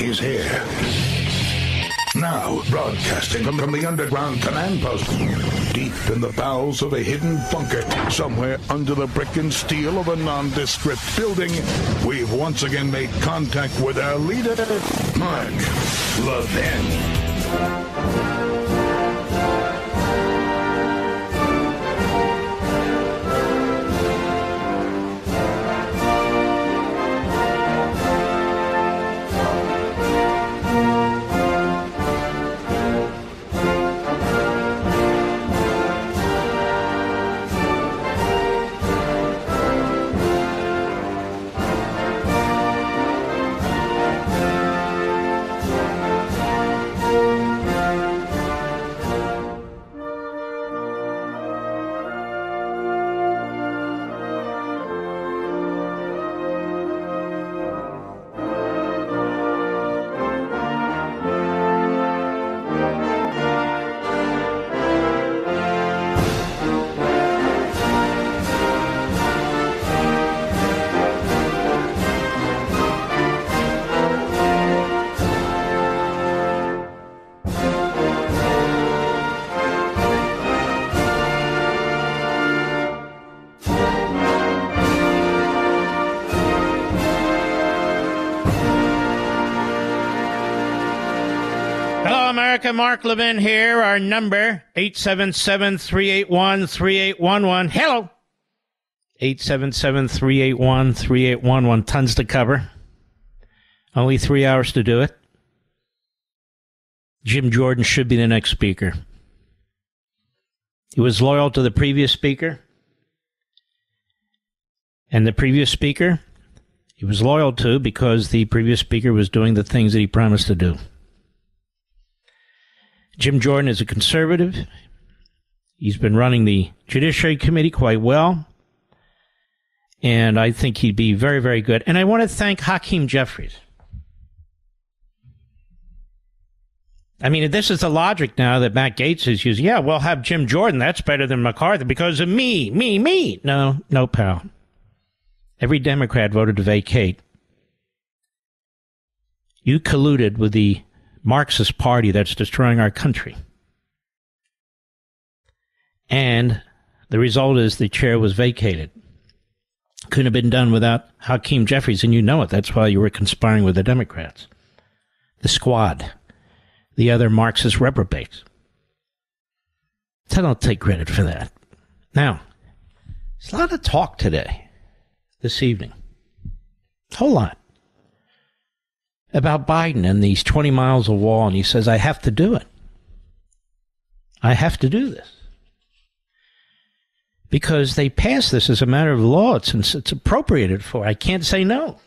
is here. Now, broadcasting from the underground command post, deep in the bowels of a hidden bunker, somewhere under the brick and steel of a nondescript building, we've once again made contact with our leader, Mark Levin. Mark Levin here. Our number, 877-381-3811. Hello. 877-381-3811. Tons to cover. Only 3 hours to do it. Jim Jordan should be the next speaker. He was loyal to the previous speaker. And the previous speaker, he was loyal to because the previous speaker was doing the things that he promised to do. Jim Jordan is a conservative. He's been running the Judiciary Committee quite well. And I think he'd be very, very good. And I want to thank Hakeem Jeffries. I mean, this is the logic now that Matt Gaetz is using. Yeah, we'll have Jim Jordan. That's better than McCarthy because of me. No, pal. Every Democrat voted to vacate. You colluded with the Marxist party that's destroying our country. And the result is the chair was vacated. Couldn't have been done without Hakeem Jeffries, and you know it. That's why you were conspiring with the Democrats. The squad. The other Marxist reprobates. I don't take credit for that. Now, there's a lot of talk today, this evening. A whole lot. About Biden and these 20 miles of wall, and he says, I have to do it. I have to do this. Because they passed this as a matter of law. It's appropriated for. I can't say no.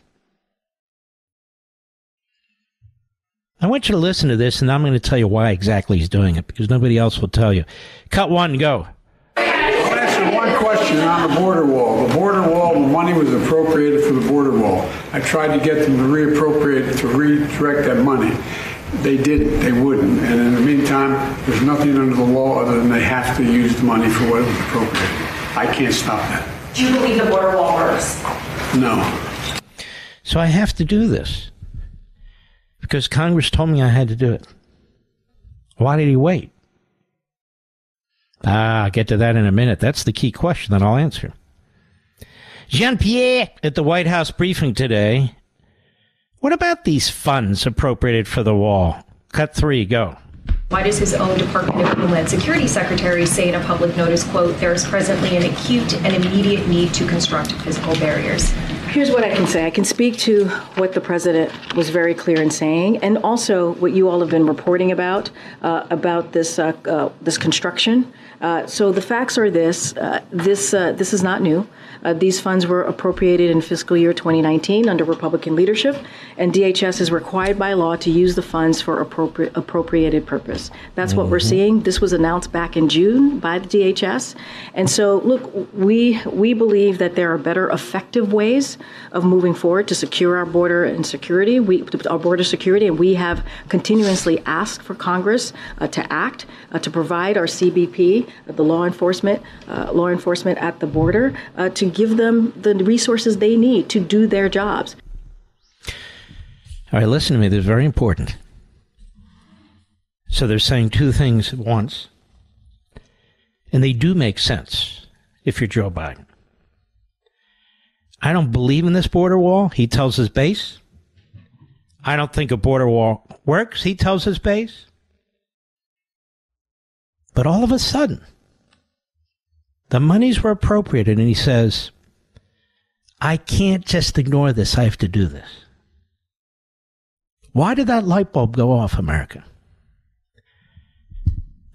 I want you to listen to this, and I'm going to tell you why exactly he's doing it, because nobody else will tell you. Cut one, go. I'll answer one question on the border wall. The border wall, the money was appropriated for the border wall. I tried to get them to reappropriate, to redirect that money. They didn't. They wouldn't. And in the meantime, there's nothing under the law other than they have to use the money for what it was appropriated. I can't stop that. Do you believe the border wall works? No. So I have to do this because Congress told me I had to do it. Why did he wait? I'll get to that in a minute. That's the key question that I'll answer. Jean-Pierre at the White House briefing today. What about these funds appropriated for the wall? Cut three, go. Why does his own Department of Homeland Security Secretary say in a public notice, quote, there is presently an acute and immediate need to construct physical barriers? Here's what I can say. I can speak to what the president was very clear in saying, and also what you all have been reporting about this construction. So the facts are this. This is not new. These funds were appropriated in fiscal year 2019 under Republican leadership, and DHS is required by law to use the funds for appropriated purpose. That's what we're seeing. This was announced back in June by the DHS. And so, look, we believe that there are better effective ways of moving forward to secure our border and security, our border security, and we have continuously asked for Congress to act, to provide our CBP, the law enforcement at the border, to give them the resources they need to do their jobs. All right, listen to me. This is very important. So they're saying two things at once, and they do make sense if you're Joe Biden. I don't believe in this border wall, he tells his base. I don't think a border wall works, he tells his base. But all of a sudden, the monies were appropriated, and he says, I can't just ignore this, I have to do this. Why did that light bulb go off, America?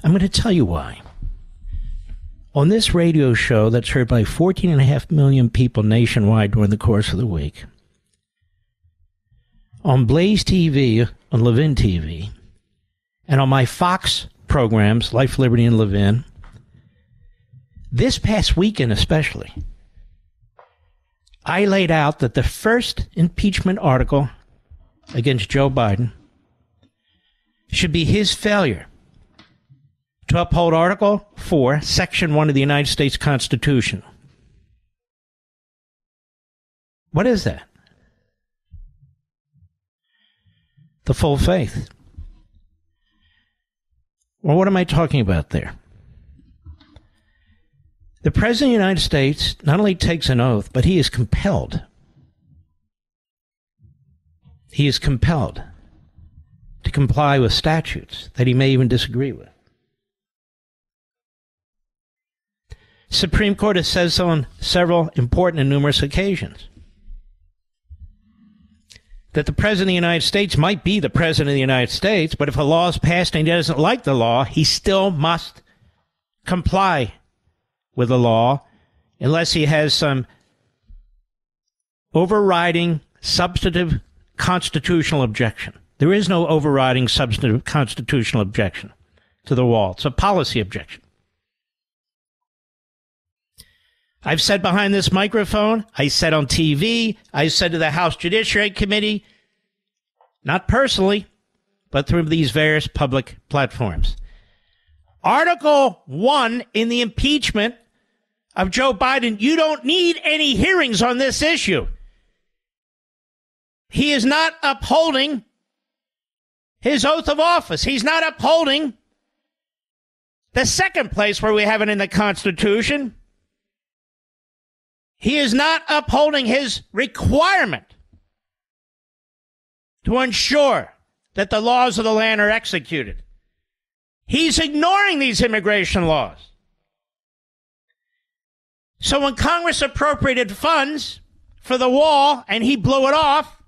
I'm going to tell you why. On this radio show that's heard by 14.5 million people nationwide during the course of the week, on Blaze TV, on Levin TV, and on my Fox programs, Life, Liberty, and Levin, this past weekend especially, I laid out that the first impeachment article against Joe Biden should be his failure to uphold Article 4, Section 1 of the United States Constitution. What is that? The full faith. Well, what am I talking about there? The President of the United States not only takes an oath, but he is compelled. He is compelled to comply with statutes that he may even disagree with. Supreme Court has said so on several important and numerous occasions. That the President of the United States might be the President of the United States, but if a law is passed and he doesn't like the law, he still must comply with the law unless he has some overriding substantive constitutional objection. There is no overriding substantive constitutional objection to the wall. It's a policy objection. I've said behind this microphone, I said on TV, I said to the House Judiciary Committee, not personally, but through these various public platforms. Article 1 in the impeachment of Joe Biden, you don't need any hearings on this issue. He is not upholding his oath of office. He's not upholding the second place where we have it in the Constitution. He is not upholding his requirement to ensure that the laws of the land are executed. He's ignoring these immigration laws. So when Congress appropriated funds for the wall and he blew it off,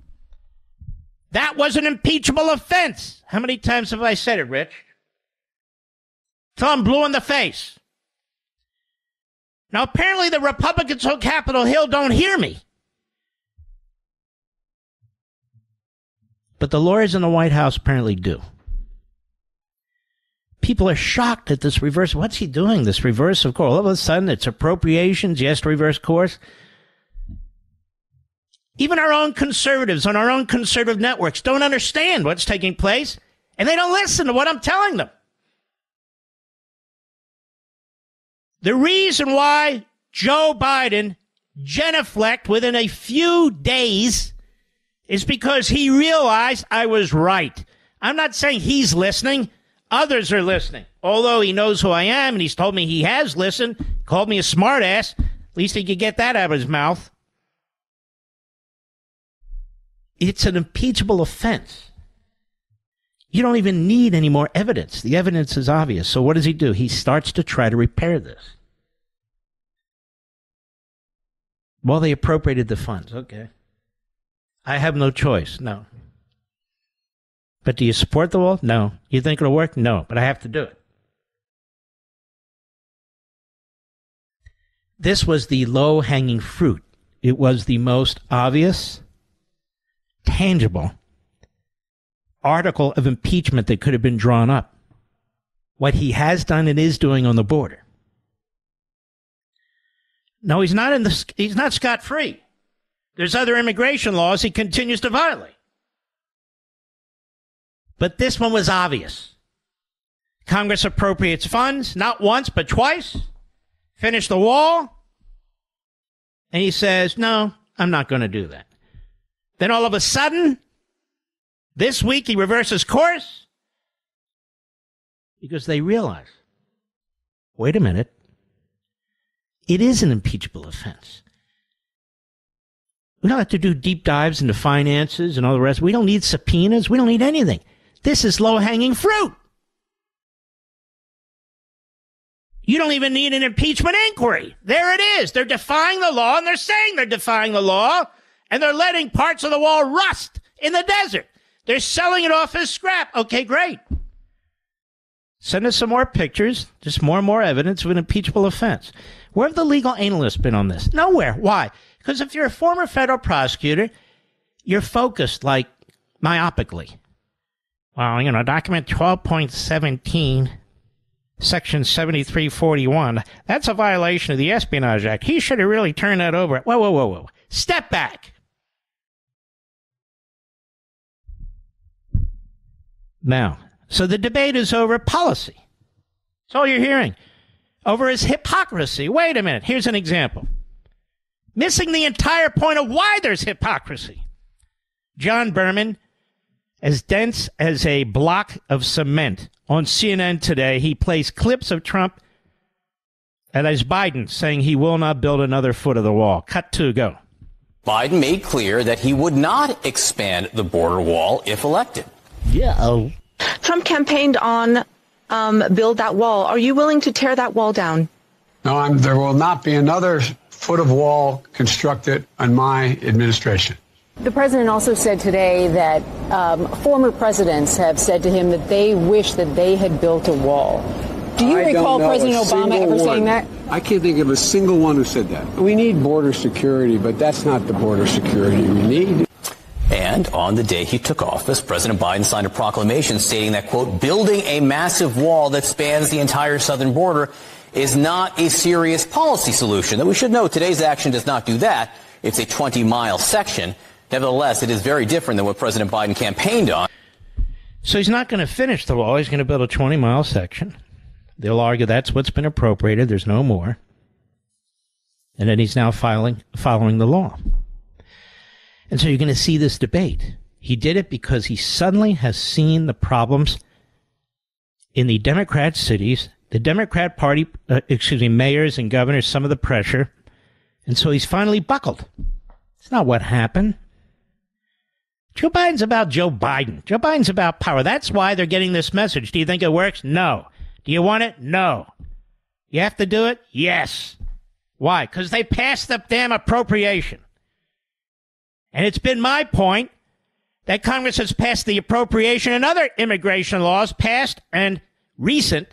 that was an impeachable offense. How many times have I said it, Rich? Till I'm blue in the face. Now, apparently the Republicans on Capitol Hill don't hear me. But the lawyers in the White House apparently do. People are shocked at this reverse. What's he doing? This reverse of course. All of a sudden, it's appropriations. Yes, to reverse course. Even our own conservatives on our own conservative networks don't understand what's taking place, and they don't listen to what I'm telling them. The reason why Joe Biden genuflect within a few days is because he realized I was right. I'm not saying he's listening. Others are listening. Although he knows who I am and he's told me he has listened, called me a smartass, at least he could get that out of his mouth. It's an impeachable offense. You don't even need any more evidence. The evidence is obvious. So what does he do? He starts to try to repair this. Well, they appropriated the funds. Okay. I have no choice. No. But do you support the wall? No. You think it'll work? No. But I have to do it. This was the low-hanging fruit. It was the most obvious, tangible article of impeachment that could have been drawn up. What he has done and is doing on the border. No, he's not scot-free. There's other immigration laws he continues to violate. But this one was obvious. Congress appropriates funds, not once, but twice. Finish the wall. And he says, no, I'm not going to do that. Then all of a sudden, This week he reverses course because they realize, wait a minute, it is an impeachable offense. We don't have to do deep dives into finances and all the rest. We don't need subpoenas. We don't need anything. This is low-hanging fruit. You don't even need an impeachment inquiry. There it is. They're defying the law, and they're saying they're defying the law, and they're letting parts of the wall rust in the desert. They're selling it off as scrap. Okay, great. Send us some more pictures, just more and more evidence of an impeachable offense. Where have the legal analysts been on this? Nowhere. Why? Because if you're a former federal prosecutor, you're focused like myopically. Well, document 12.17, section 7341, that's a violation of the Espionage Act. He should have really turned that over. Whoa. Step back. Now, so the debate is over policy. That's all you're hearing. Over his hypocrisy. Wait a minute. Here's an example. Missing the entire point of why there's hypocrisy. John Berman, as dense as a block of cement. On CNN today, he plays clips of Trump and as Biden saying he will not build another foot of the wall. Cut 2, go. Biden made clear that he would not expand the border wall if elected. Yeah. Trump campaigned on build that wall. Are you willing to tear that wall down? No, there will not be another foot of wall constructed on my administration. The president also said today that former presidents have said to him that they wish that they had built a wall. Do you recall President Obama ever saying that? I can't think of a single one who said that. We need border security, but that's not the border security we need. And on the day he took office, President Biden signed a proclamation stating that, quote, building a massive wall that spans the entire southern border is not a serious policy solution. That we should know today's action does not do that. It's a 20-mile section. Nevertheless, it is very different than what President Biden campaigned on. So he's not going to finish the wall. He's going to build a 20-mile section. They'll argue that's what's been appropriated. There's no more. And then he's now following the law. And so you're going to see this debate. He did it because he suddenly has seen the problems in the Democrat cities, the Democrat Party, mayors and governors, some of the pressure. And so he's finally buckled. It's not what happened. Joe Biden's about Joe Biden. Joe Biden's about power. That's why they're getting this message. Do you think it works? No. Do you want it? No. You have to do it? Yes. Why? Because they passed the damn appropriation. And it's been my point that Congress has passed the appropriation and other immigration laws, past and recent,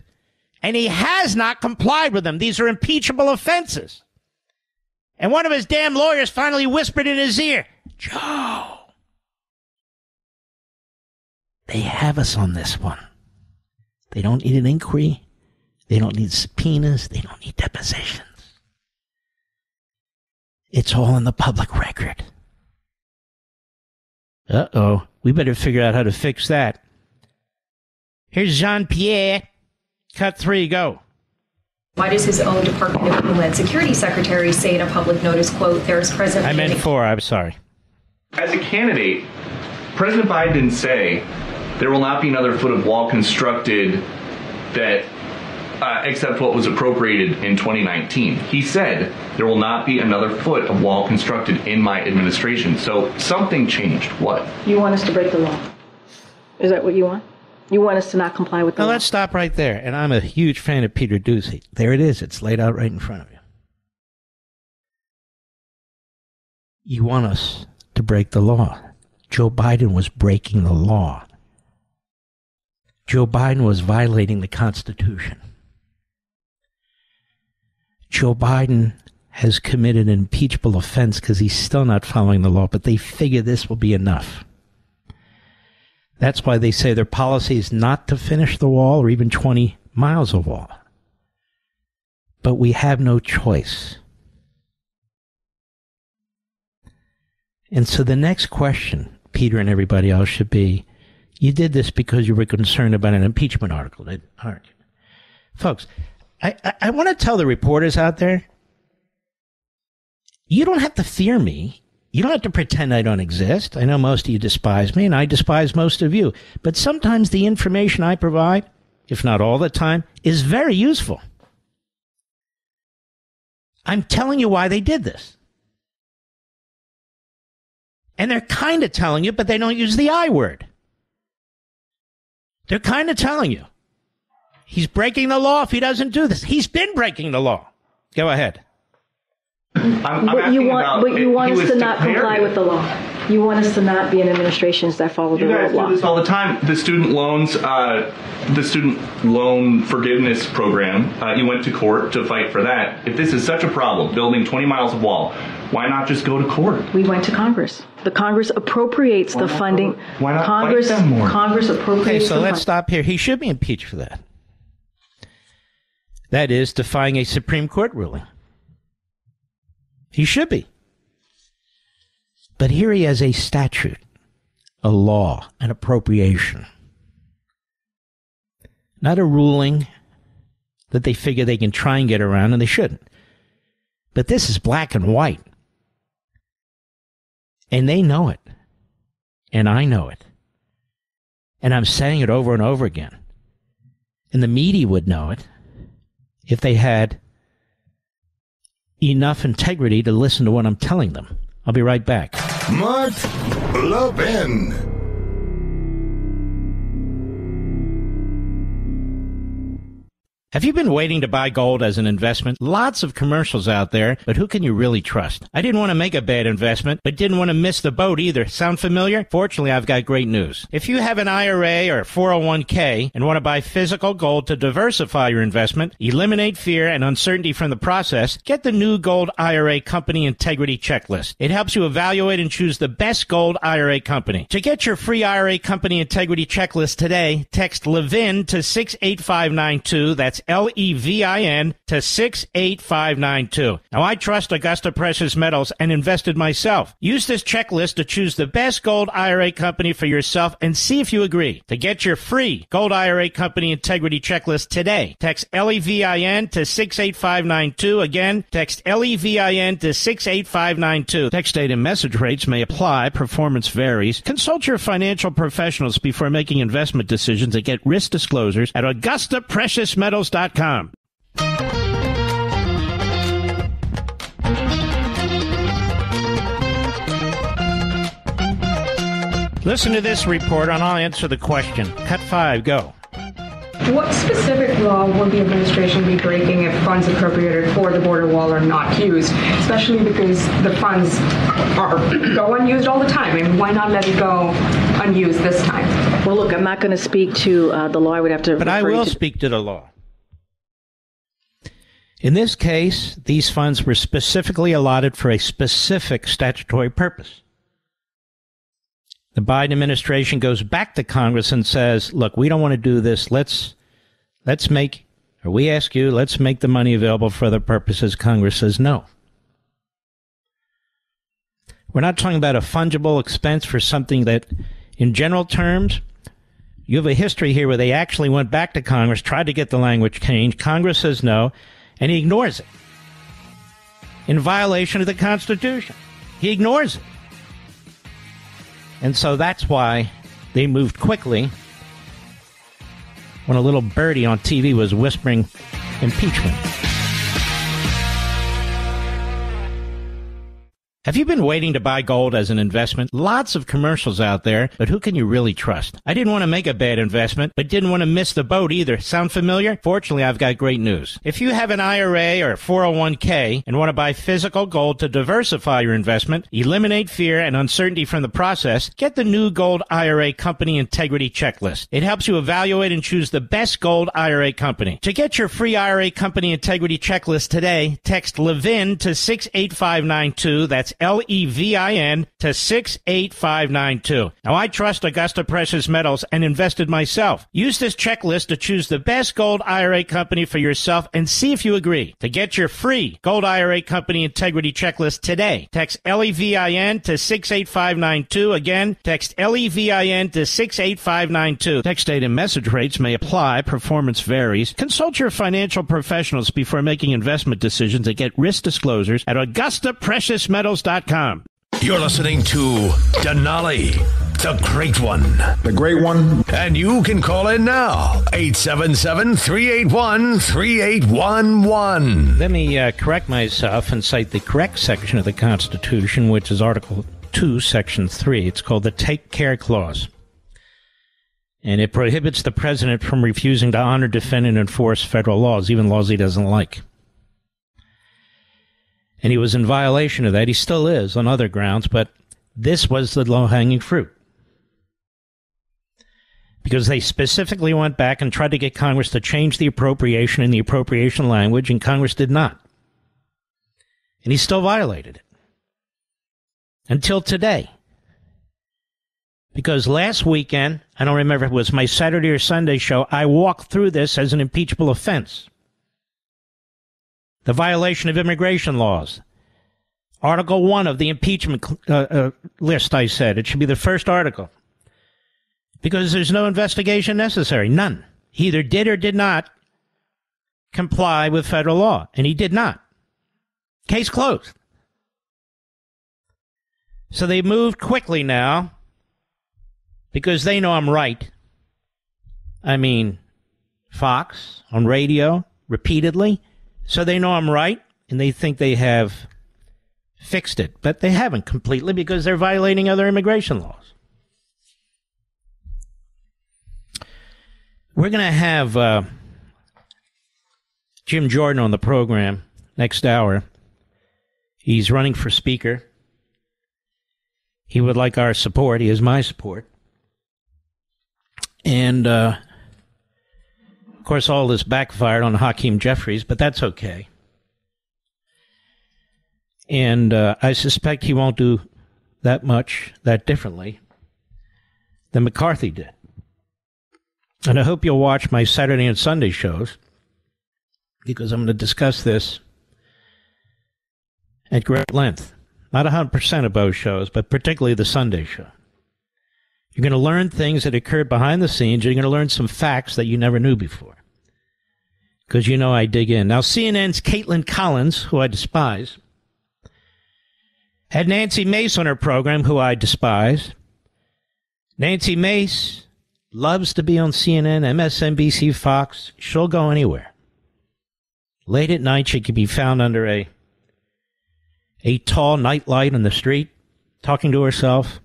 and he has not complied with them. These are impeachable offenses. And one of his damn lawyers finally whispered in his ear, Joe, they have us on this one. They don't need an inquiry. They don't need subpoenas. They don't need depositions. It's all in the public record. Uh-oh. We better figure out how to fix that. Here's Jean-Pierre. Cut 3, go. Why does his own Department of Homeland Security Secretary say in a public notice, quote, there is presently... I meant 4, I'm sorry. As a candidate, President Biden didn't say there will not be another foot of wall constructed that except what was appropriated in 2019. He said there will not be another foot of wall constructed in my administration. So something changed. What? You want us to break the law? Is that what you want? You want us to not comply with the law? Let's stop right there. And I'm a huge fan of Peter Doocy. There it is. It's laid out right in front of you. You want us to break the law. Joe Biden was breaking the law. Joe Biden was violating the Constitution. Joe Biden has committed an impeachable offense because he's still not following the law, but they figure this will be enough. That's why they say their policy is not to finish the wall or even 20 miles of wall. But we have no choice. And so the next question, Peter and everybody else, should be, you did this because you were concerned about an impeachment article, aren't you? Folks, I want to tell the reporters out there, you don't have to fear me. You don't have to pretend I don't exist. I know most of you despise me, and I despise most of you. But sometimes the information I provide, if not all the time, is very useful. I'm telling you why they did this. And they're kind of telling you, but they don't use the I word. They're kind of telling you. He's breaking the law if he doesn't do this. He's been breaking the law. Go ahead. But you want us to not comply with the law. You want us to not be in administrations that follow the rule of law. You guys do this all the time. The student loan forgiveness program, you went to court to fight for that. If this is such a problem, building 20 miles of wall, why not just go to court? We went to Congress. The Congress appropriates the funding. Why not Congress fight them more? Congress appropriates Okay, so the let's stop here. He should be impeached for that. That is defying a Supreme Court ruling. He should be. But here he has a statute, a law, an appropriation. Not a ruling that they figure they can try and get around, and they shouldn't. But this is black and white. And they know it. And I know it. And I'm saying it over and over again. And the media would know it if they had enough integrity to listen to what I'm telling them. I'll be right back. Mark Levin. Have you been waiting to buy gold as an investment? Lots of commercials out there, but who can you really trust? I didn't want to make a bad investment, but didn't want to miss the boat either. Sound familiar? Fortunately, I've got great news. If you have an IRA or 401k and want to buy physical gold to diversify your investment, eliminate fear and uncertainty from the process, get the new Gold IRA Company Integrity Checklist. It helps you evaluate and choose the best gold IRA company. To get your free IRA Company Integrity Checklist today, text Levin to 68592. That's Levin to 68592. Now, I trust Augusta Precious Metals and invested myself. Use this checklist to choose the best gold IRA company for yourself and see if you agree. To get your free Gold IRA Company Integrity Checklist today, text Levin to 68592. Again, text Levin to 68592. Text date and message rates may apply. Performance varies. Consult your financial professionals before making investment decisions and get risk disclosures at AugustaPreciousMetals.com. Listen to this report and I'll answer the question. Cut 5, go. What specific law will the administration be breaking if funds appropriated for the border wall are not used, especially because the funds go unused all the time? And why not let it go unused this time? Well, look, I'm not going to speak to the law. I would have to. But I will speak to the law. In this case, these funds were specifically allotted for a specific statutory purpose. The Biden administration goes back to Congress and says, look, we don't want to do this. Let's make the money available for other purposes. Congress says no. We're not talking about a fungible expense for something that, in general terms, you have a history here where they actually went back to Congress, tried to get the language changed. Congress says no. And he ignores it. In violation of the Constitution. He ignores it. And so that's why they moved quickly when a little birdie on TV was whispering impeachment. Have you been waiting to buy gold as an investment? Lots of commercials out there, but who can you really trust? I didn't want to make a bad investment, but didn't want to miss the boat either. Sound familiar? Fortunately, I've got great news. If you have an IRA or 401k and want to buy physical gold to diversify your investment, eliminate fear and uncertainty from the process, get the new Gold IRA Company Integrity Checklist. It helps you evaluate and choose the best gold IRA company. To get your free IRA Company Integrity Checklist today, text Levin to 68592. That's Levin to 68592. Now, I trust Augusta Precious Metals and invested myself. Use this checklist to choose the best gold IRA company for yourself and see if you agree. To get your free Gold IRA Company Integrity Checklist today, text Levin to 68592. Again, text Levin to 68592. Text date and message rates may apply. Performance varies. Consult your financial professionals before making investment decisions and get risk disclosures at AugustaPreciousMetals.com. You're listening to Denali, the great one. The great one. And you can call in now, 877-381-3811. Let me correct myself and cite the correct section of the Constitution, which is Article 2, Section 3. It's called the Take Care Clause. And it prohibits the president from refusing to honor, defend, and enforce federal laws, even laws he doesn't like. And he was in violation of that. He still is on other grounds, but this was the low-hanging fruit. Because they specifically went back and tried to get Congress to change the appropriation in the appropriation language, and Congress did not. And he still violated it. Until today. Because last weekend, I don't remember if it was my Saturday or Sunday show, I walked through this as an impeachable offense. The violation of immigration laws. Article 1 of the impeachment list, I said. It should be the first article. Because there's no investigation necessary. None. He either did or did not comply with federal law. And he did not. Case closed. So they moved quickly now because they know I'm right. I mean, Fox on radio repeatedly. So they know I'm right, and they think they have fixed it. But they haven't completely because they're violating other immigration laws. We're going to have Jim Jordan on the program next hour. He's running for speaker. He would like our support. He has my support. And, of course, all this backfired on Hakeem Jeffries, but that's okay. And I suspect he won't do that much, that differently than McCarthy did. And I hope you'll watch my Saturday and Sunday shows, because I'm going to discuss this at great length. Not 100% of both shows, but particularly the Sunday show. You're going to learn things that occurred behind the scenes. You're going to learn some facts that you never knew before. Because you know I dig in. Now, CNN's Caitlin Collins, who I despise, had Nancy Mace on her program, who I despise. Nancy Mace loves to be on CNN, MSNBC, Fox. She'll go anywhere. Late at night, she can be found under a tall nightlight on the street, talking to herself.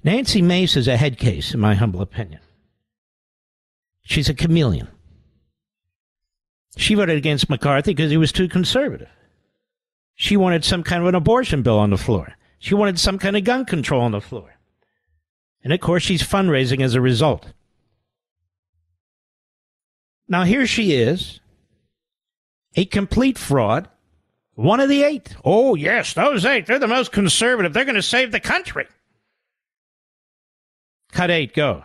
Nancy Mace is a head case, in my humble opinion. She's a chameleon. She voted against McCarthy because he was too conservative. She wanted some kind of an abortion bill on the floor. She wanted some kind of gun control on the floor. And, of course, she's fundraising as a result. Now, here she is, a complete fraud, one of the 8. Oh, yes, those 8, they're the most conservative. They're going to save the country. Cut 8, go.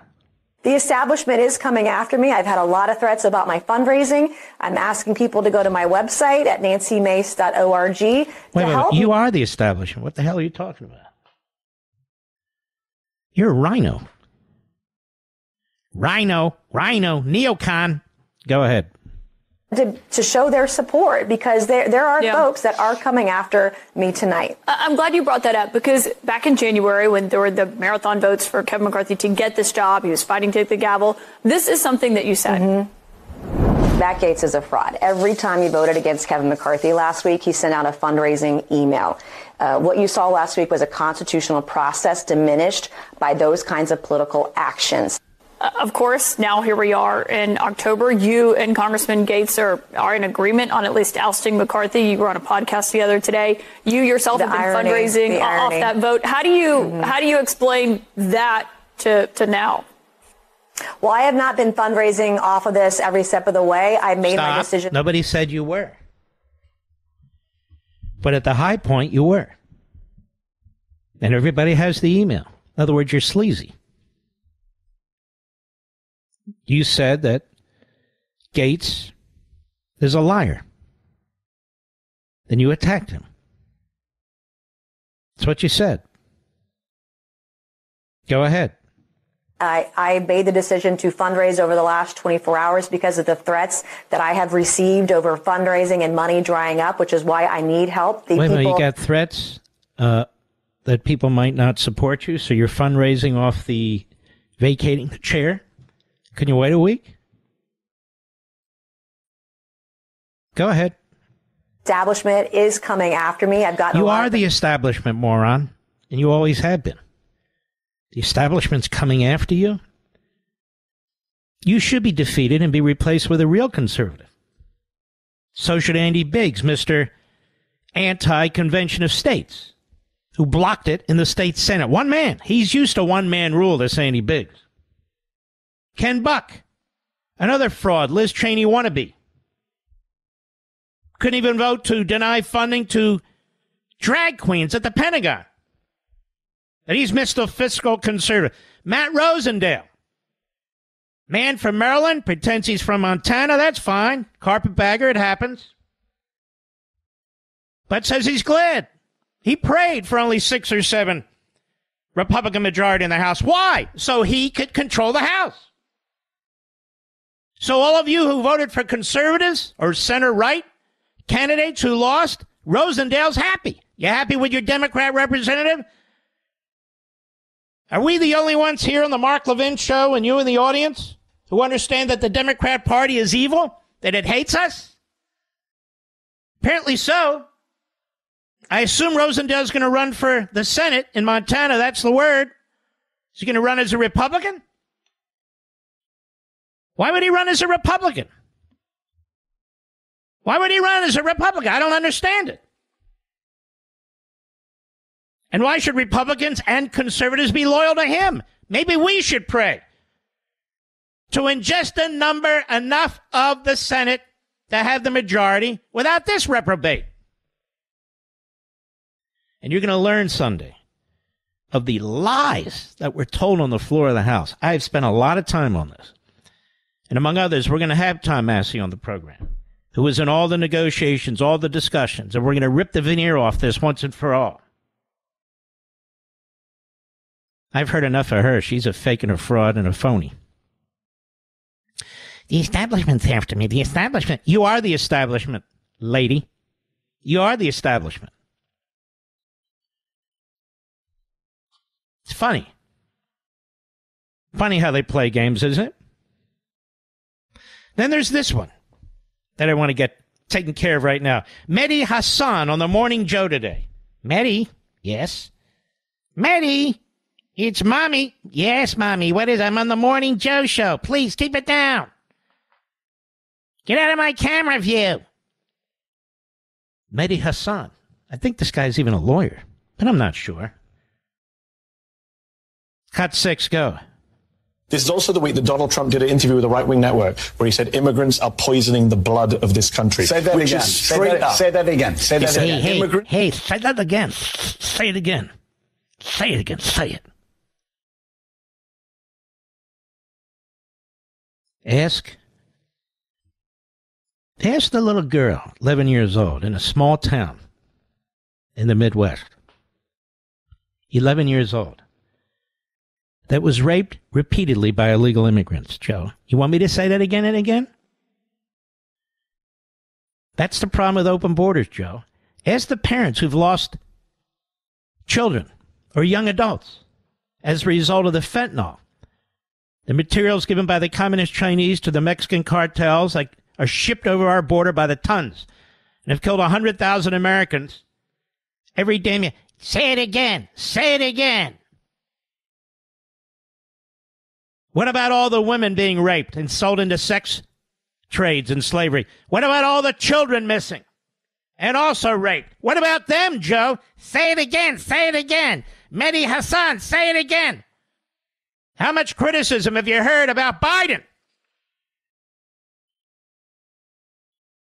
The establishment is coming after me. I've had a lot of threats about my fundraising. I'm asking people to go to my website at nancymace.org to help. You are the establishment. What the hell are you talking about? You're a rhino. Rhino, neocon. Go ahead. To show their support, because there are folks that are coming after me tonight. I'm glad you brought that up, because back in January, when there were the marathon votes for Kevin McCarthy to get this job, he was fighting to take the gavel. This is something that you said. Matt Gaetz is a fraud. Every time he voted against Kevin McCarthy last week, he sent out a fundraising email. What you saw last week was a constitutional process diminished by those kinds of political actions. Of course, now here we are in October. You and Congressman Gaetz are in agreement on at least ousting McCarthy. You were on a podcast together today. You yourself have been fundraising off that vote. How do you explain that to now? Well, I have not been fundraising off of this every step of the way. I made my decision. Nobody said you were. But at the high point, you were. And everybody has the email. In other words, you're sleazy. You said that Gaetz is a liar. Then you attacked him. That's what you said. Go ahead. I made the decision to fundraise over the last 24 hours because of the threats that I have received over fundraising and money drying up, which is why I need help. Wait a minute, you got threats that people might not support you, so you're fundraising off the vacating the chair? Can you wait a week? Go ahead. Establishment is coming after me. I've got You are the establishment, moron, and you always have been. The establishment's coming after you. You should be defeated and be replaced with a real conservative. So should Andy Biggs, Mr. Anti-Convention of States, who blocked it in the state Senate. One man. He's used to one-man rule, this Andy Biggs. Ken Buck, another fraud, Liz Cheney wannabe. Couldn't even vote to deny funding to drag queens at the Pentagon. And he's Mr. Fiscal Conservative. Matt Rosendale, man from Maryland, pretends he's from Montana. That's fine. Carpetbagger, it happens. But says he's glad. He prayed for only 6 or 7 Republican majority in the House. Why? So he could control the House. So all of you who voted for conservatives or center-right candidates who lost, Rosendale's happy. You happy with your Democrat representative? Are we the only ones here on the Mark Levin show and you in the audience who understand that the Democrat Party is evil? That it hates us? Apparently so. I assume Rosendale's going to run for the Senate in Montana. That's the word. Is he going to run as a Republican? Why would he run as a Republican? Why would he run as a Republican? I don't understand it. And why should Republicans and conservatives be loyal to him? Maybe we should pray to ingest a number enough of the Senate to have the majority without this reprobate. And you're going to learn Sunday of the lies that were told on the floor of the House. I've spent a lot of time on this. And among others, we're going to have Tom Massey on the program, who was in all the negotiations, all the discussions, and we're going to rip the veneer off this once and for all. I've heard enough of her. She's a fake and a fraud and a phony. The establishment's after me. The establishment. You are the establishment, lady. You are the establishment. It's funny. Funny how they play games, isn't it? Then there's this one that I want to get taken care of right now. Mehdi Hassan on the Morning Joe today. Mehdi? Yes. Mehdi? It's Mommy. Yes, Mommy. What is it? I'm on the Morning Joe show. Please keep it down. Get out of my camera view. Mehdi Hassan. I think this guy's even a lawyer, but I'm not sure. Cut 6, go. This is also the week that Donald Trump did an interview with a right-wing network where he said immigrants are poisoning the blood of this country. Say that again. Say that again. Say that again. Hey, say that again. Say it again. Say it again. Say it. Ask the little girl, 11 years old, in a small town in the Midwest. 11 years old. That was raped repeatedly by illegal immigrants, Joe. You want me to say that again and again? That's the problem with open borders, Joe. Ask the parents who've lost children or young adults as a result of the fentanyl. The materials given by the communist Chinese to the Mexican cartels are shipped over our border by the tons and have killed 100,000 Americans every damn year. Say it again. Say it again. What about all the women being raped and sold into sex trades and slavery? What about all the children missing and also raped? What about them, Joe? Say it again. Say it again. Mehdi Hassan, say it again. How much criticism have you heard about Biden?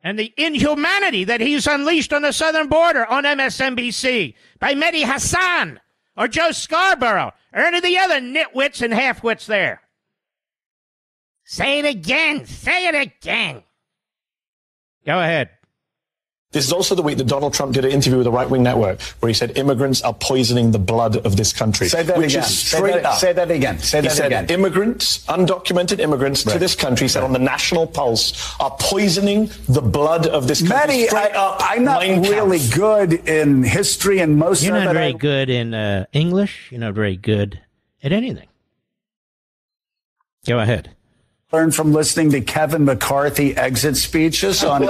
And the inhumanity that he's unleashed on the southern border on MSNBC by Mehdi Hassan or Joe Scarborough or any of the other nitwits and halfwits there. Say it again. Say it again. Go ahead. This is also the week that Donald Trump did an interview with a right-wing network where he said immigrants are poisoning the blood of this country. Say that which again. Is straight up. Say that again. Say that again. Immigrants, undocumented immigrants to this country, said on the National Pulse, are poisoning the blood of this country. Maddie, I'm not really good in history and most You're of it. You're not very good in English. You're not very good at anything. Go ahead. Learned from listening to Kevin McCarthy exit speeches on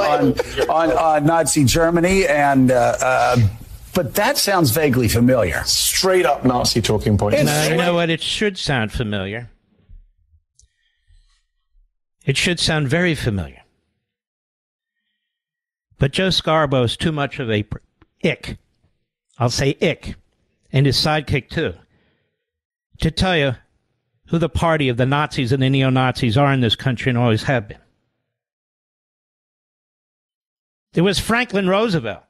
Nazi Germany, and but that sounds vaguely familiar. Straight up Nazi talking points. No, you know what? It should sound familiar. It should sound very familiar. But Joe Scarborough is too much of a ick. I'll say ick, and his sidekick too, to tell you who the party of the Nazis and the neo-Nazis are in this country and always have been. It was Franklin Roosevelt.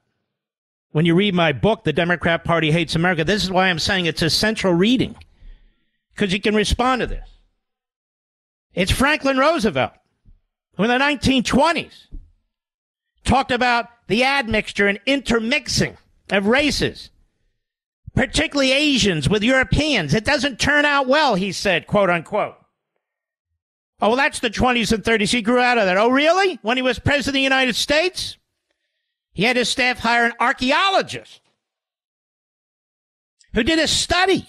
When you read my book, The Democrat Party Hates America, this is why I'm saying it's essential reading, because you can respond to this. It's Franklin Roosevelt, who in the 1920s talked about the admixture and intermixing of races, particularly Asians with Europeans. It doesn't turn out well, he said, quote unquote. Oh, well, that's the 20s and 30s. He grew out of that. Oh, really? When he was president of the United States, he had his staff hire an archaeologist who did a study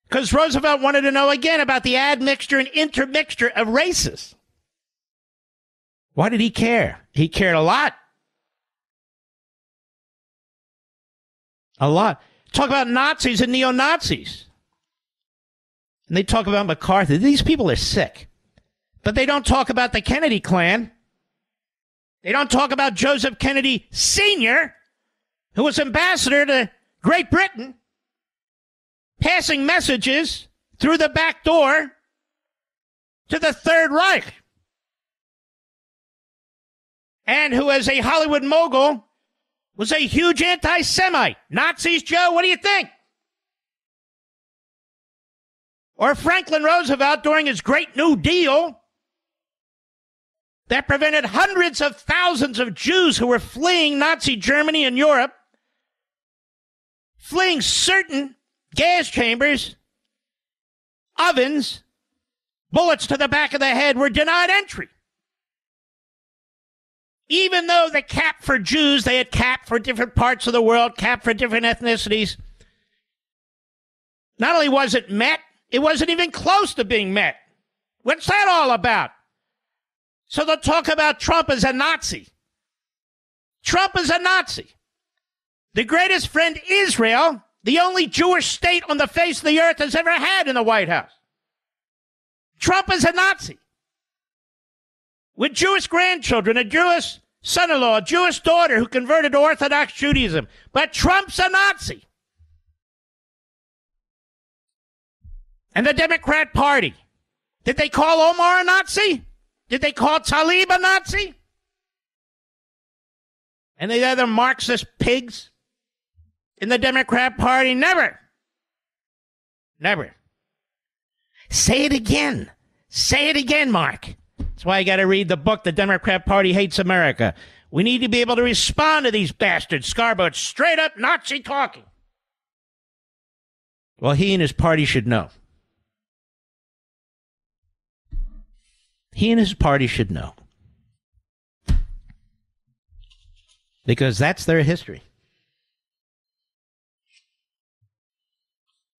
because Roosevelt wanted to know again about the admixture and intermixture of races. Why did he care? He cared a lot. A lot. Talk about Nazis and neo-Nazis. And they talk about McCarthy. These people are sick. But they don't talk about the Kennedy clan. They don't talk about Joseph Kennedy Sr., who was ambassador to Great Britain, passing messages through the back door to the Third Reich. And who, as a Hollywood mogul, was a huge anti-Semite. Nazis, Joe, what do you think? Or Franklin Roosevelt during his Great New Deal that prevented hundreds of thousands of Jews who were fleeing Nazi Germany and Europe, fleeing certain gas chambers, ovens, bullets to the back of the head, were denied entry. Even though the cap for Jews, they had cap for different parts of the world, cap for different ethnicities. Not only was it met, it wasn't even close to being met. What's that all about? So they'll talk about Trump as a Nazi. Trump is a Nazi. The greatest friend Israel, the only Jewish state on the face of the earth has ever had in the White House. Trump is a Nazi. With Jewish grandchildren, a Jewish son-in-law, a Jewish daughter who converted to Orthodox Judaism. But Trump's a Nazi. And the Democrat Party, did they call Omar a Nazi? Did they call Tlaib a Nazi? And the other Marxist pigs in the Democrat Party? Never. Never. Say it again. Say it again, Mark. That's why I got to read the book, The Democrat Party Hates America. We need to be able to respond to these bastards. Scarborough, straight up Nazi talking. Well, he and his party should know. He and his party should know. Because that's their history.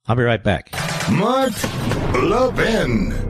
I'll be right back. Mark Levin.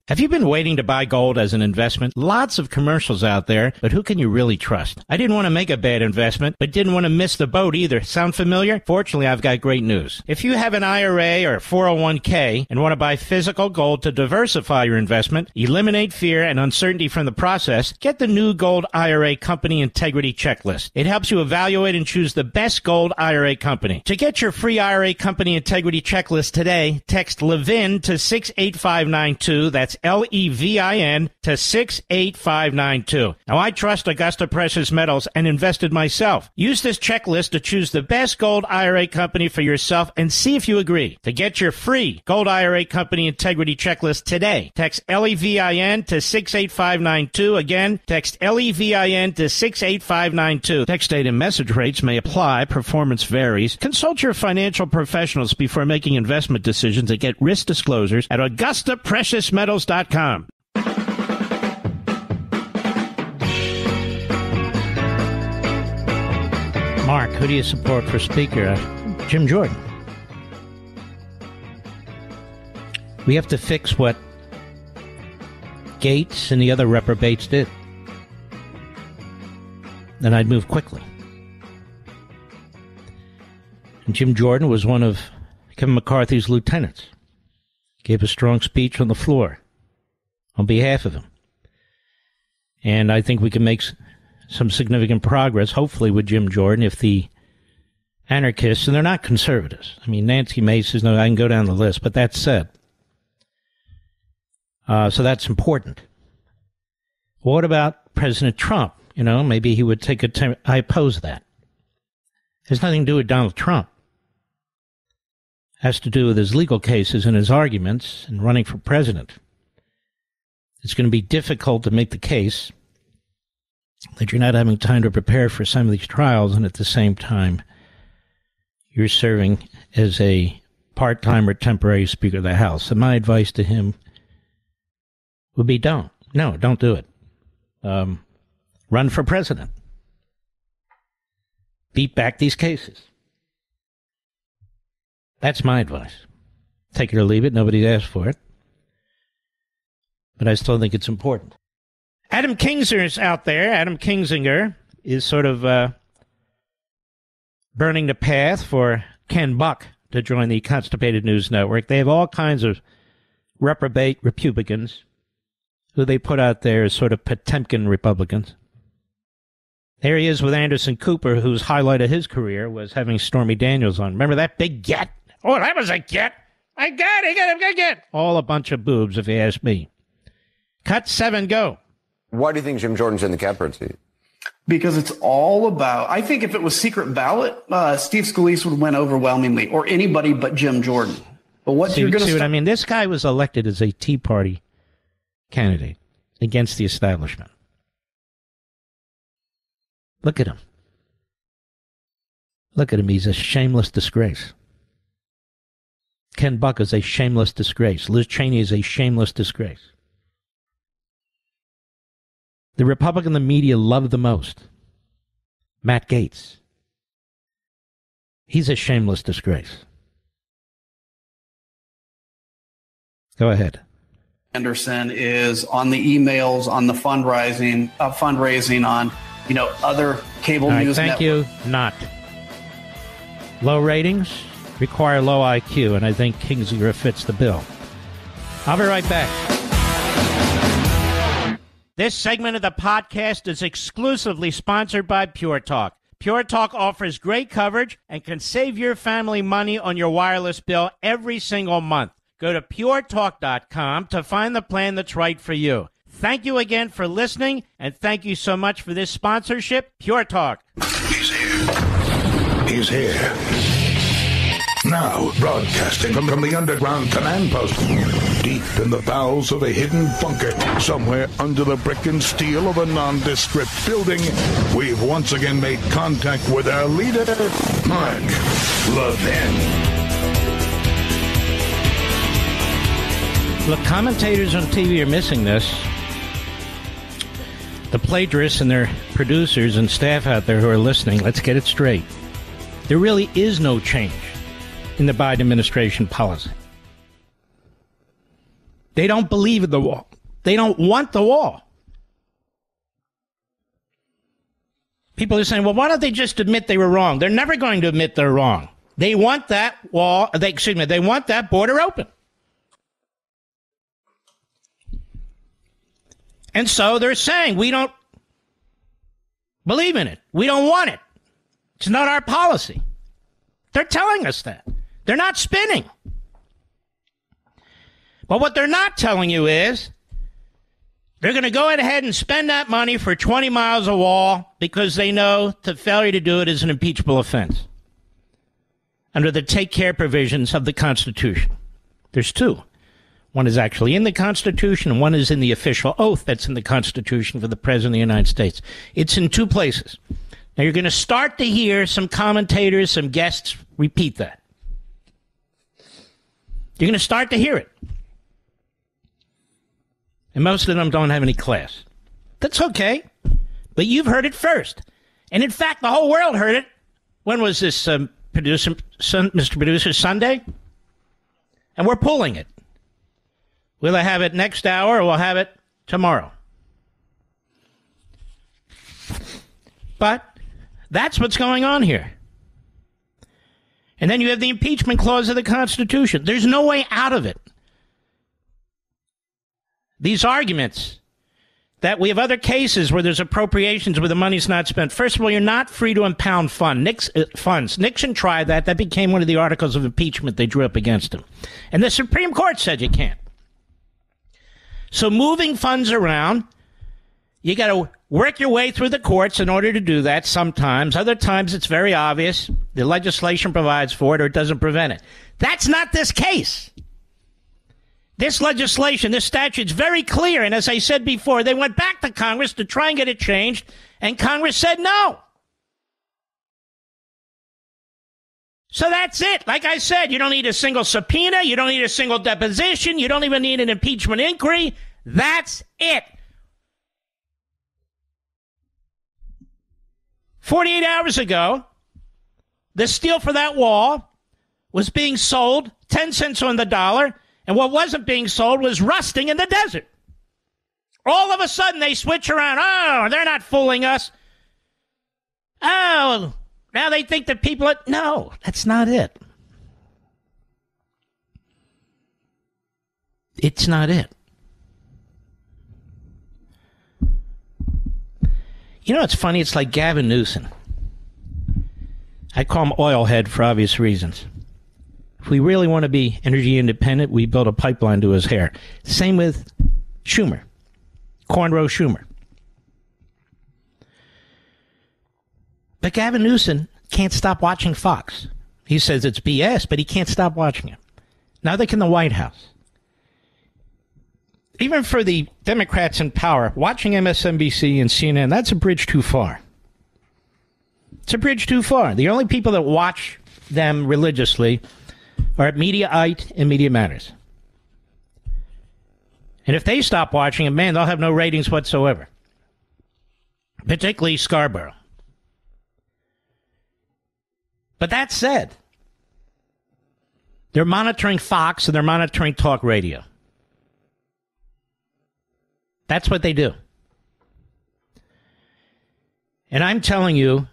Have you been waiting to buy gold as an investment? Lots of commercials out there, but who can you really trust? I didn't want to make a bad investment, but didn't want to miss the boat either. Sound familiar? Fortunately, I've got great news. If you have an IRA or 401k and want to buy physical gold to diversify your investment, eliminate fear and uncertainty from the process, get the new Gold IRA Company Integrity Checklist. It helps you evaluate and choose the best gold IRA company. To get your free IRA Company Integrity Checklist today, text Levin to 68592. That's That's LEVIN to 68592. Now, I trust Augusta Precious Metals and invested myself. Use this checklist to choose the best gold IRA company for yourself and see if you agree. To get your free Gold IRA Company Integrity Checklist today, text LEVIN to 68592. Again, text LEVIN to 68592. Text date and message rates may apply. Performance varies. Consult your financial professionals before making investment decisions and get risk disclosures at AugustaPreciousMetals.com. Mark, who do you support for Speaker? Jim Jordan. We have to fix what Gaetz and the other reprobates did. Then I'd move quickly. And Jim Jordan was one of Kevin McCarthy's lieutenants. Gave a strong speech on the floor on behalf of him. And I think we can make some significant progress, hopefully, with Jim Jordan if the anarchists, and they're not conservatives. I mean, Nancy Mace is no, I can go down the list, but that said. So that's important. What about President Trump? You know, maybe he would take a I oppose that. It has nothing to do with Donald Trump. It has to do with his legal cases and his arguments and running for president. It's going to be difficult to make the case that you're not having time to prepare for some of these trials, and at the same time, you're serving as a part-time or temporary Speaker of the House. And my advice to him would be don't do it. Run for president. Beat back these cases. That's my advice. Take it or leave it. Nobody's asked for it. But I still think it's important. Adam Kinzinger's out there. Adam Kinzinger is sort of burning the path for Ken Buck to join the Constipated News Network. They have all kinds of reprobate Republicans who they put out there as sort of Potemkin Republicans. There he is with Anderson Cooper, whose highlight of his career was having Stormy Daniels on. Remember that big get? Oh, that was a get. I got it. All a bunch of boobs, if you ask me. Cut 7, go. Why do you think Jim Jordan's in the catbird seat? Because it's all about, I think if it was secret ballot, Steve Scalise would win overwhelmingly, or anybody but Jim Jordan. But what you're going to see what I mean? This guy was elected as a Tea Party candidate against the establishment. Look at him. Look at him. He's a shameless disgrace. Ken Buck is a shameless disgrace. Liz Cheney is a shameless disgrace. The Republican the media love the most, Matt Gaetz. He's a shameless disgrace. Go ahead. Anderson is on the emails, on the fundraising, on other cable news networks. Thank you. Not. Low ratings require low IQ, and I think Kinzinger fits the bill. I'll be right back. This segment of the podcast is exclusively sponsored by Pure Talk. Pure Talk offers great coverage and can save your family money on your wireless bill every single month. Go to puretalk.com to find the plan that's right for you. Thank you again for listening, and thank you so much for this sponsorship, Pure Talk. He's here. He's here. Now, broadcasting from the underground command post, deep in the bowels of a hidden bunker, somewhere under the brick and steel of a nondescript building, we've once again made contact with our leader, Mark Levin. Look, commentators on TV are missing this. The plagiarists and their producers and staff out there who are listening, let's get it straight. There really is no change in the Biden administration policy. They don't believe in the wall. They don't want the wall. People are saying, well, why don't they just admit they were wrong? They're never going to admit they're wrong. They want that wall, they want that border open. And so they're saying, we don't believe in it. We don't want it. It's not our policy. They're telling us that. They're not spinning. But what they're not telling you is they're going to go ahead and spend that money for 20 miles of wall because they know the failure to do it is an impeachable offense under the take care provisions of the Constitution. There's two. One is actually in the Constitution, and one is in the official oath that's in the Constitution for the President of the United States. It's in two places. Now, you're going to start to hear some commentators, some guests repeat that. You're going to start to hear it. And most of them don't have any class. That's okay. But you've heard it first. And in fact, the whole world heard it. When was this, Mr. Producer, Sunday? And we're pulling it. We'll have it next hour, or we'll have it tomorrow. But that's what's going on here. And then you have the impeachment clause of the Constitution. There's no way out of it. These arguments that we have other cases where there's appropriations where the money's not spent. First of all, you're not free to impound funds. Nixon tried that. That became one of the articles of impeachment they drew up against him. And the Supreme Court said you can't. So moving funds around, you got to work your way through the courts in order to do that sometimes. Other times it's very obvious. The legislation provides for it or it doesn't prevent it. That's not this case. This legislation, this statute's very clear. And as I said before, they went back to Congress to try and get it changed, and Congress said no. So that's it. Like I said, you don't need a single subpoena. You don't need a single deposition. You don't even need an impeachment inquiry. That's it. 48 hours ago, the steel for that wall was being sold 10 cents on the dollar, and what wasn't being sold was rusting in the desert. All of a sudden, they switch around. Oh, they're not fooling us. Oh, now they think that people are... No, that's not it. It's not it. You know, it's funny. It's like Gavin Newsom. I call him oilhead for obvious reasons. If we really want to be energy independent, we build a pipeline to his hair. Same with Schumer. Cornrow Schumer. But Gavin Newsom can't stop watching Fox. He says it's BS, but he can't stop watching it. Neither can the White House. Even for the Democrats in power, watching MSNBC and CNN, that's a bridge too far. It's a bridge too far. The only people that watch them religiously are at Mediaite and Media Matters. And if they stop watching it, man, they'll have no ratings whatsoever. Particularly Scarborough. But that said, they're monitoring Fox and they're monitoring talk radio. That's what they do. And I'm telling you,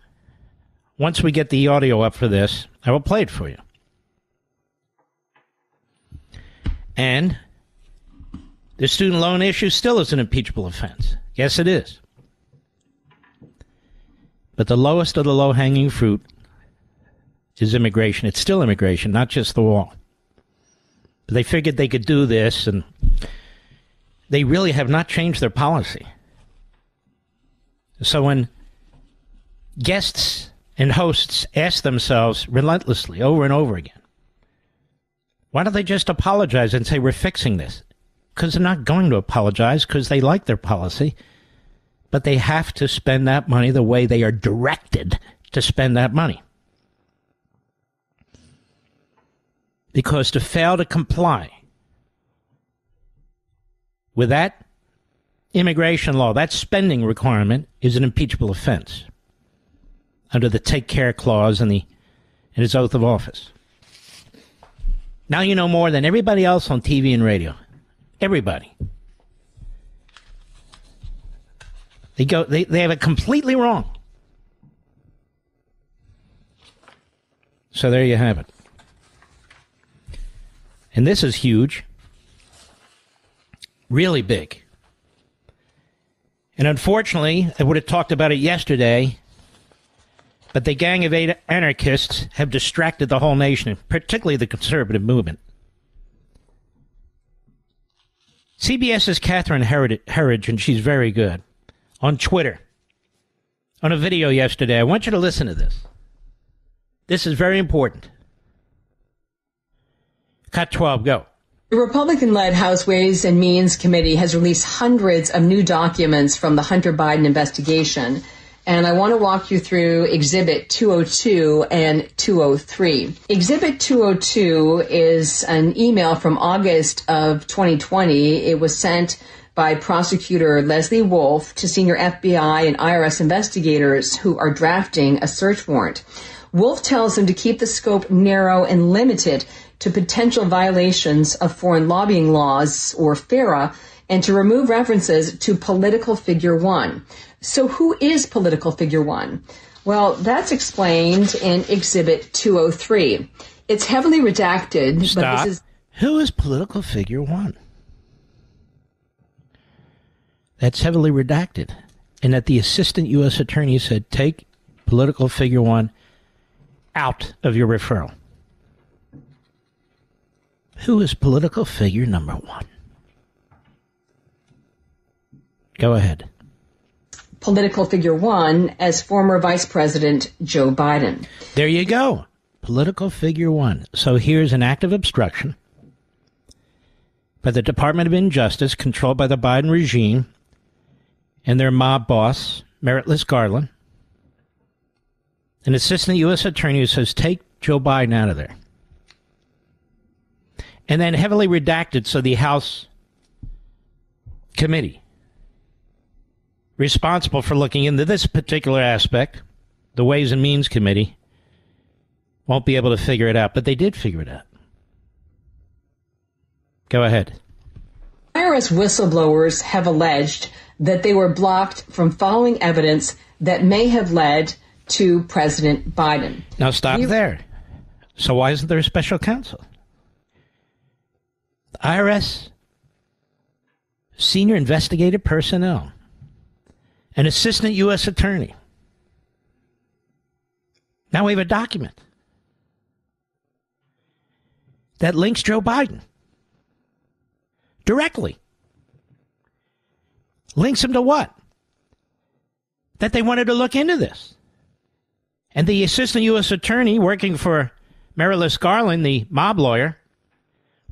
once we get the audio up for this, I will play it for you. And the student loan issue still is an impeachable offense. Yes, it is. But the lowest of the low-hanging fruit is immigration. It's still immigration, not just the wall. But they figured they could do this, and they really have not changed their policy. So when guests and hosts ask themselves relentlessly over and over again, why don't they just apologize and say, we're fixing this? Because they're not going to apologize because they like their policy, but they have to spend that money the way they are directed to spend that money. Because to fail to comply with that immigration law, that spending requirement, is an impeachable offense under the take care clause in his oath of office. Now you know more than everybody else on TV and radio. Everybody. They have it completely wrong. So there you have it. And this is huge. Really big. And unfortunately, I would have talked about it yesterday, but the gang of anarchists have distracted the whole nation, particularly the conservative movement. CBS's Catherine Herridge, and she's very good, on Twitter, on a video yesterday. I want you to listen to this. This is very important. Cut 12, go. The Republican-led House Ways and Means Committee has released hundreds of new documents from the Hunter Biden investigation, and I want to walk you through Exhibit 202 and 203. Exhibit 202 is an email from August of 2020. It was sent by prosecutor Leslie Wolf to senior FBI and IRS investigators who are drafting a search warrant. Wolf tells them to keep the scope narrow and limited to potential violations of foreign lobbying laws, or FARA, and to remove references to political figure one. So who is political figure one? Well, that's explained in Exhibit 203. It's heavily redacted. Stop. But this is... Who is political figure one? That's heavily redacted. And that the assistant U.S. attorney said, take political figure one out of your referral. Who is political figure number one? Go ahead. Political figure one as former Vice President Joe Biden. There you go. Political figure one. So here's an act of obstruction by the Department of Injustice, controlled by the Biden regime, and their mob boss, Meritless Garland, an assistant U.S. attorney who says, take Joe Biden out of there. And then heavily redacted, so the House committee responsible for looking into this particular aspect, the Ways and Means Committee, won't be able to figure it out. But they did figure it out. Go ahead. IRS whistleblowers have alleged that they were blocked from following evidence that may have led to President Biden. Now stop there. So why isn't there a special counsel? The IRS senior investigative personnel, an assistant U.S. attorney. Now we have a document that links Joe Biden directly. Links him to what? That they wanted to look into this. And the assistant U.S. attorney working for Meritless Garland, the mob lawyer,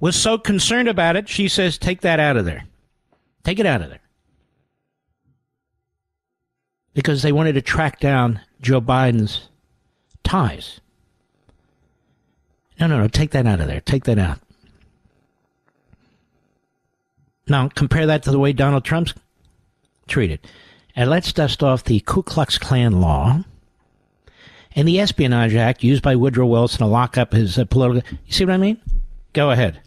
was so concerned about it, she says, take that out of there. Take it out of there. Because they wanted to track down Joe Biden's ties. No, take that out of there. Take that out. Now, compare that to the way Donald Trump's treated. And let's dust off the Ku Klux Klan law and the Espionage Act used by Woodrow Wilson to lock up his political... You see what I mean? Go ahead.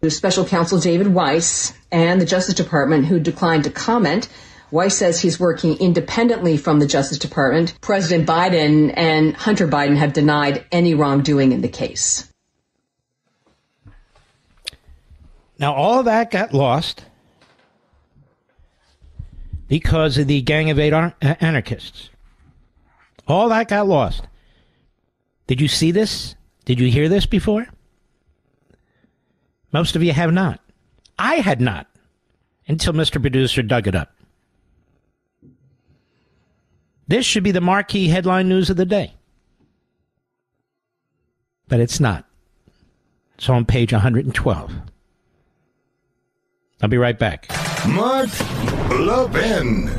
Special Counsel David Weiss and the Justice Department, who declined to comment. Weiss says he's working independently from the Justice Department. President Biden and Hunter Biden have denied any wrongdoing in the case. Now, all of that got lost because of the Gang of Eight anarchists. All that got lost. Did you see this? Did you hear this before? Most of you have not. I had not until Mr. Producer dug it up. This should be the marquee headline news of the day. But it's not. It's on page 112. I'll be right back. Mark Levin.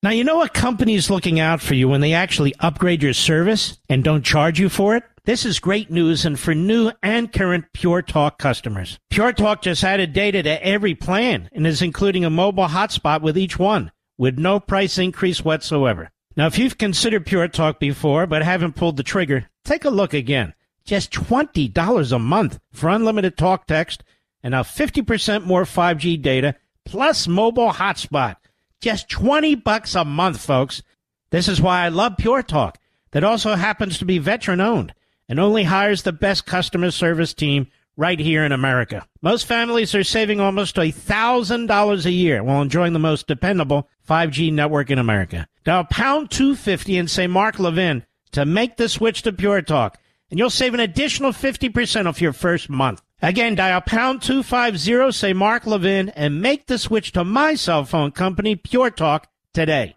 Now, you know what company's looking out for you when they actually upgrade your service and don't charge you for it? This is great news, and for new and current Pure Talk customers. Pure Talk just added data to every plan and is including a mobile hotspot with each one, with no price increase whatsoever. Now, if you've considered Pure Talk before but haven't pulled the trigger, take a look again. Just $20 a month for unlimited talk text and now 50% more 5G data plus mobile hotspot. Just $20 a month, folks. This is why I love Pure Talk, that also happens to be veteran-owned and only hires the best customer service team right here in America. Most families are saving almost $1,000 a year while enjoying the most dependable 5G network in America. Dial pound 250 and say Mark Levin to make the switch to Pure Talk. and you'll save an additional 50% off your first month. Again, dial pound 250, say Mark Levin, and make the switch to my cell phone company, Pure Talk, today.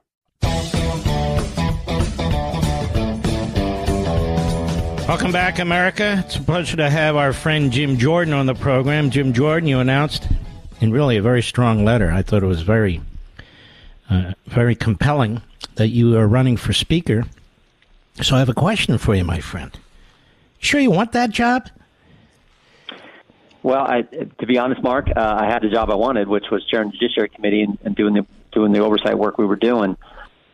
Welcome back, America. It's a pleasure to have our friend Jim Jordan on the program. Jim Jordan, you announced in really a very strong letter. I thought it was very compelling that you are running for Speaker. So I have a question for you, my friend. Sure you want that job? Well, to be honest, Mark, I had the job I wanted, which was chairing the Judiciary Committee and doing the oversight work we were doing.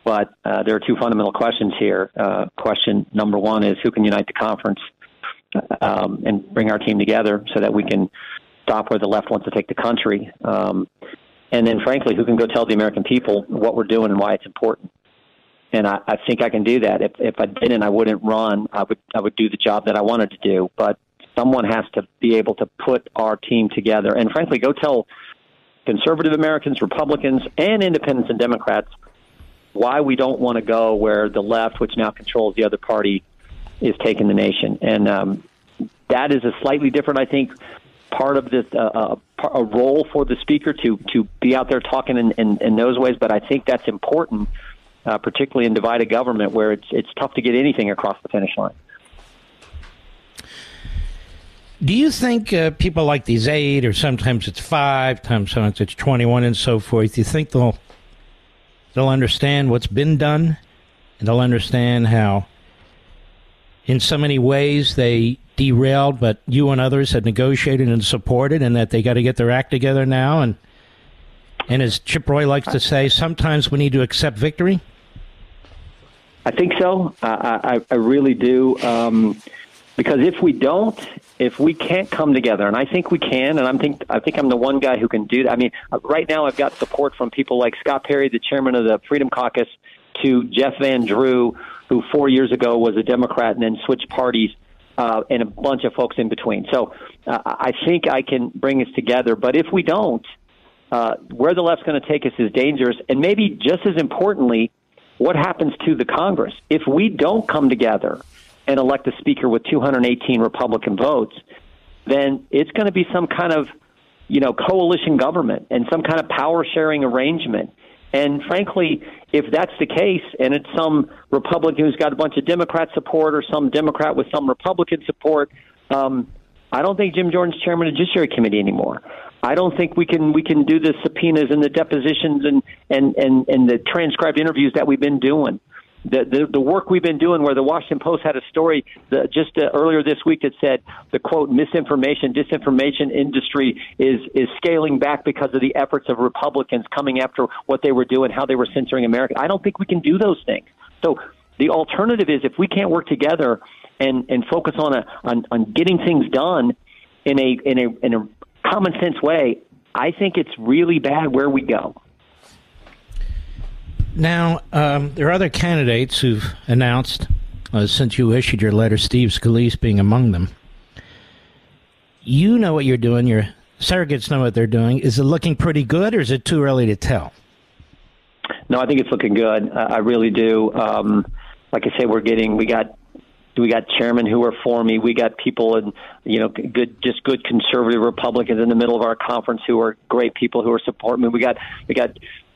But there are two fundamental questions here. Question number one is who can unite the conference and bring our team together so that we can stop where the left wants to take the country. And then, frankly, who can go tell the American people what we're doing and why it's important. And I think I can do that. If I didn't, I wouldn't run. I would do the job that I wanted to do. But someone has to be able to put our team together and, frankly, go tell conservative Americans, Republicans, and independents and Democrats why we don't want to go where the left, which now controls the other party, is taking the nation. And that is a slightly different, I think, part of this, a role for the speaker to be out there talking in those ways. But I think that's important, particularly in divided government where it's tough to get anything across the finish line. Do you think people like these 8, or sometimes it's 5, sometimes it's 21 and so forth, do you think they'll understand what's been done, and they'll understand how in so many ways they derailed, but you and others had negotiated and supported, and that they got to get their act together now? And as Chip Roy likes to say, sometimes we need to accept victory? I think so. I really do. Because if we can't come together, and I think we can, and I think I'm the one guy who can do that. I mean, right now I've got support from people like Scott Perry, the chairman of the Freedom Caucus, to Jeff Van Drew, who 4 years ago was a Democrat and then switched parties, and a bunch of folks in between. So I think I can bring us together. But if we don't, where the left's going to take us is dangerous. And maybe just as importantly, what happens to the Congress? If we don't come together and elect a speaker with 218 Republican votes, then it's going to be some kind of, coalition government and some kind of power-sharing arrangement. And frankly, if that's the case, and it's some Republican who's got a bunch of Democrat support or some Democrat with some Republican support, I don't think Jim Jordan's chairman of the Judiciary Committee anymore. I don't think we can do the subpoenas and the depositions and the transcribed interviews that we've been doing. The work we've been doing, where the Washington Post had a story just earlier this week that said the, quote, disinformation industry is scaling back because of the efforts of Republicans coming after what they were doing, how they were censoring America. I don't think we can do those things. So the alternative is, if we can't work together and focus on getting things done in a common sense way, I think it's really bad where we go. Now, there are other candidates who've announced, since you issued your letter, Steve Scalise being among them. You know what you're doing. Your surrogates know what they're doing. Is it looking pretty good, or is it too early to tell? No, I think it's looking good. I really do. Like I say, we got chairmen who are for me. We got people and good conservative Republicans in the middle of our conference who are great people who are supporting me. We got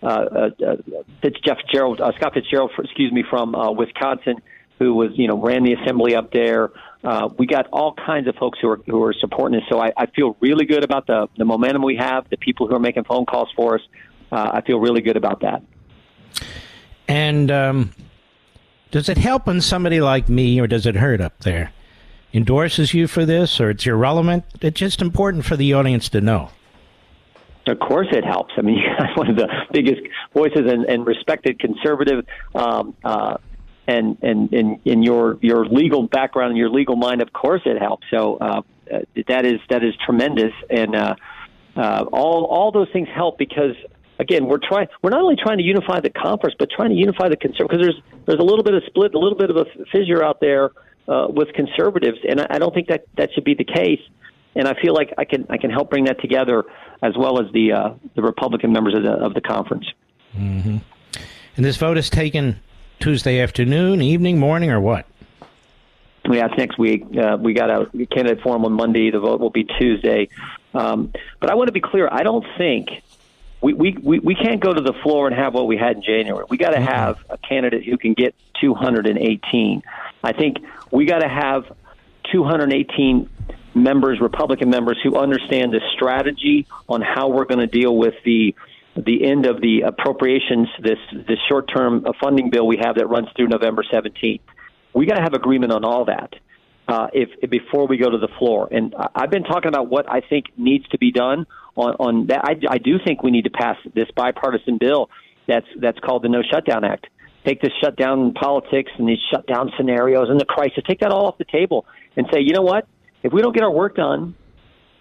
Scott Fitzgerald, from Wisconsin, who was ran the assembly up there. We got all kinds of folks who are supporting us. So I feel really good about the momentum we have. The people who are making phone calls for us. I feel really good about that. And does it help when somebody like me, or does it hurt up there, endorses you for this, or it's irrelevant? It's just important for the audience to know. Of course it helps. I mean, you're one of the biggest voices and respected conservative, and in your legal background and your legal mind, of course it helps. So that is tremendous, and all those things help because, again, we're not only trying to unify the conference, but trying to unify the conservatives, because there's a little bit of split, a little bit of a fissure out there with conservatives, and I don't think that should be the case. And I feel like I can help bring that together, as well as the Republican members of the conference. Mm-hmm. And this vote is taken Tuesday afternoon, evening, morning, or what? That's next week. We got a candidate forum on Monday. The vote will be Tuesday. But I want to be clear. I don't think we can't go to the floor and have what we had in January. We got to have a candidate who can get 218. I think we got to have 218 members, Republican members, who understand the strategy on how we're going to deal with the end of the appropriations, this short-term funding bill we have that runs through November 17th. We got to have agreement on all that before we go to the floor. And I've been talking about what I think needs to be done on that. I do think we need to pass this bipartisan bill that's called the No Shutdown Act. Take this shutdown politics and these shutdown scenarios and the crisis, take that all off the table and say, you know what? If we don't get our work done,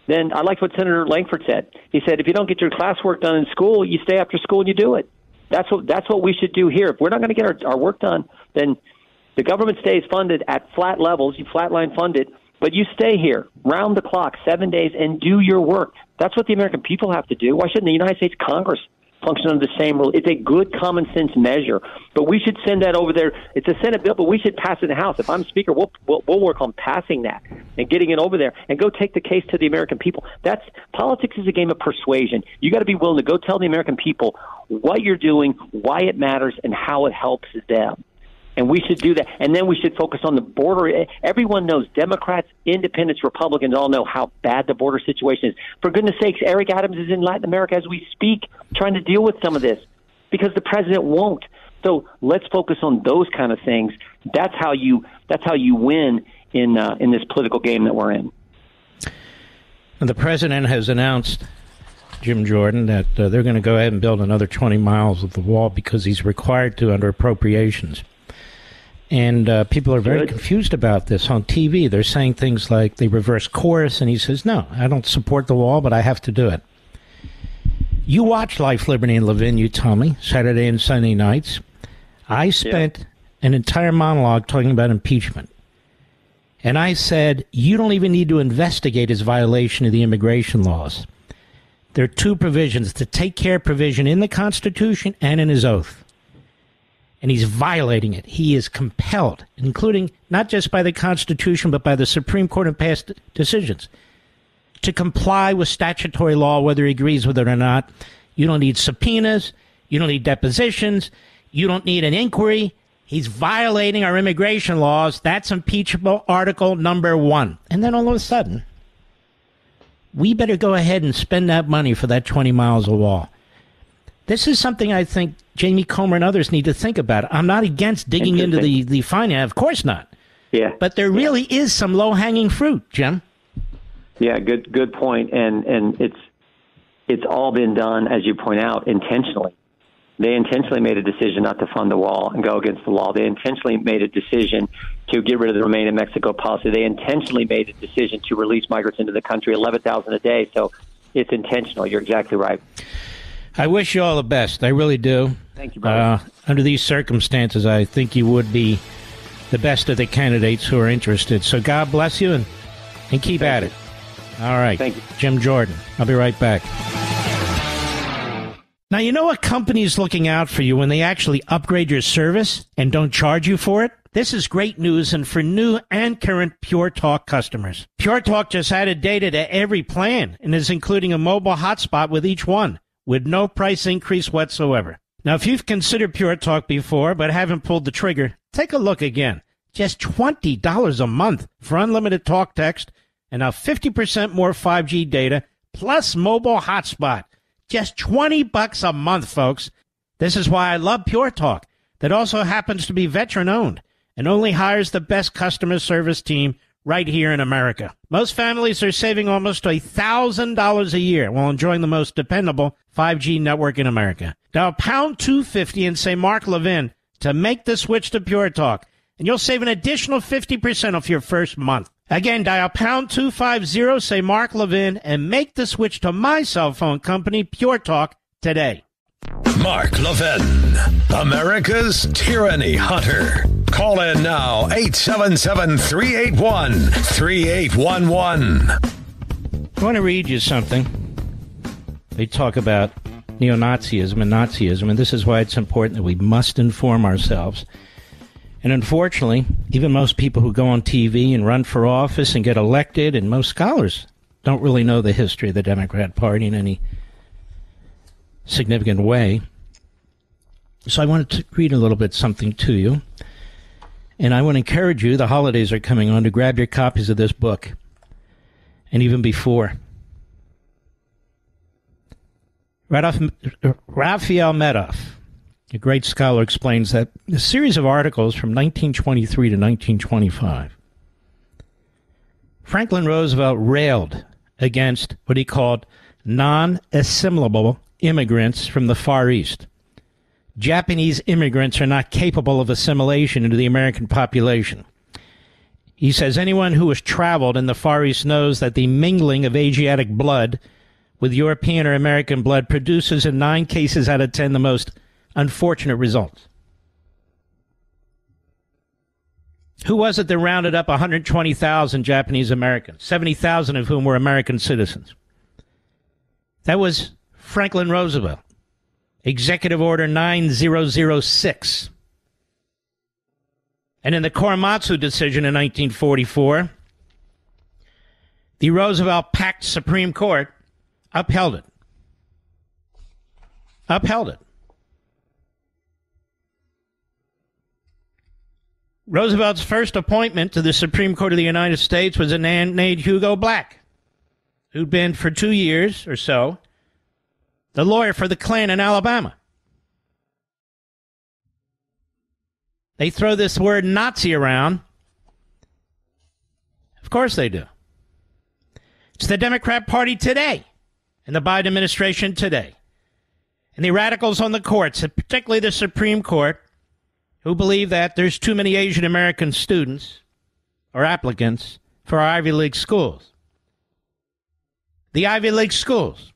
then I like what Senator Langford said. He said, if you don't get your classwork done in school, you stay after school and you do it. That's what we should do here. If we're not going to get our work done, then the government stays funded at flat levels. You flatline fund it, but you stay here round the clock, 7 days, and do your work. That's what the American people have to do. Why shouldn't the United States Congress function under the same rule? It's a good common sense measure, but we should send that over there. It's a Senate bill, but we should pass it in the House. If I'm Speaker, we'll work on passing that and getting it over there and go take the case to the American people. Politics is a game of persuasion. You got to be willing to go tell the American people what you're doing, why it matters, and how it helps them. And we should do that. And then we should focus on the border. Everyone knows, Democrats, independents, Republicans all know how bad the border situation is. For goodness sakes, Eric Adams is in Latin America as we speak, trying to deal with some of this because the president won't. So let's focus on those kind of things. That's how you win in this political game that we're in. And the president has announced, Jim Jordan, that they're going to go ahead and build another 20 miles of the wall because he's required to under appropriations. And people are very confused about this on TV. They're saying things like they reverse course, and he says, no, I don't support the wall, but I have to do it. You watch Life, Liberty, and Levin, you tell me, Saturday and Sunday nights. I spent an entire monologue talking about impeachment. And I said, you don't even need to investigate his violation of the immigration laws. There are two provisions, the take care provision in the Constitution and in his oath. And he's violating it. He is compelled, including not just by the Constitution, but by the Supreme Court and past decisions, to comply with statutory law, whether he agrees with it or not. You don't need subpoenas. You don't need depositions. You don't need an inquiry. He's violating our immigration laws. That's impeachable, Article number 1. And then all of a sudden, we better go ahead and spend that money for that 20 miles of wall. This is something I think Jamie Comer and others need to think about. I'm not against digging into the finance. Of course not. Yeah. But there really is some low-hanging fruit, Jim. Yeah, good point. And it's all been done, as you point out, intentionally. They intentionally made a decision not to fund the wall and go against the law. They intentionally made a decision to get rid of the Remain in Mexico policy. They intentionally made a decision to release migrants into the country, 11,000 a day. So it's intentional. You're exactly right. I wish you all the best. I really do. Thank you, brother. Under these circumstances, I think you would be the best of the candidates who are interested. So God bless you and keep at it. All right. Thank you. Jim Jordan. I'll be right back. Now, you know a company's looking out for you when they actually upgrade your service and don't charge you for it? This is great news, and for new and current Pure Talk customers. Pure Talk just added data to every plan and is including a mobile hotspot with each one, with no price increase whatsoever. Now, if you've considered Pure Talk before but haven't pulled the trigger, take a look again. Just $20 a month for unlimited talk, text, and now 50% more 5G data, plus mobile hotspot. Just $20 a month, folks. This is why I love Pure Talk, that also happens to be veteran-owned and only hires the best customer service team right here in America. Most families are saving almost $1,000 a year while enjoying the most dependable 5G network in America. Dial pound 250 and say Mark Levin to make the switch to Pure Talk, and you'll save an additional 50% off your first month. Again, dial pound 250, say Mark Levin, and make the switch to my cell phone company, Pure Talk, today. Mark Levin, America's tyranny hunter. Call in now, 877-381-3811. I want to read you something. They talk about neo-Nazism and Nazism, and this is why it's important that we must inform ourselves. And unfortunately, even most people who go on TV and run for office and get elected, and most scholars don't really know the history of the Democrat Party in any significant way. So I wanted to read a little bit something to you. And I want to encourage you, the holidays are coming on, to grab your copies of this book. And even before. Raphael Medoff, a great scholar, explains that a series of articles from 1923 to 1925, Franklin Roosevelt railed against what he called non-assimilable immigrants from the Far East. Japanese immigrants are not capable of assimilation into the American population. He says anyone who has traveled in the Far East knows that the mingling of Asiatic blood with European or American blood produces in 9 cases out of 10 the most unfortunate results. Who was it that rounded up 120,000 Japanese Americans, 70,000 of whom were American citizens? That was Franklin Roosevelt. Executive Order 9006. And in the Korematsu decision in 1944, the Roosevelt-packed Supreme Court upheld it. Upheld it. Roosevelt's first appointment to the Supreme Court of the United States was a man named Hugo Black, who'd been for 2 years or so the lawyer for the Klan in Alabama. They throw this word Nazi around. Of course they do. It's the Democrat Party today and the Biden administration today. And the radicals on the courts, and particularly the Supreme Court, who believe that there's too many Asian American students or applicants for our Ivy League schools. The Ivy League schools,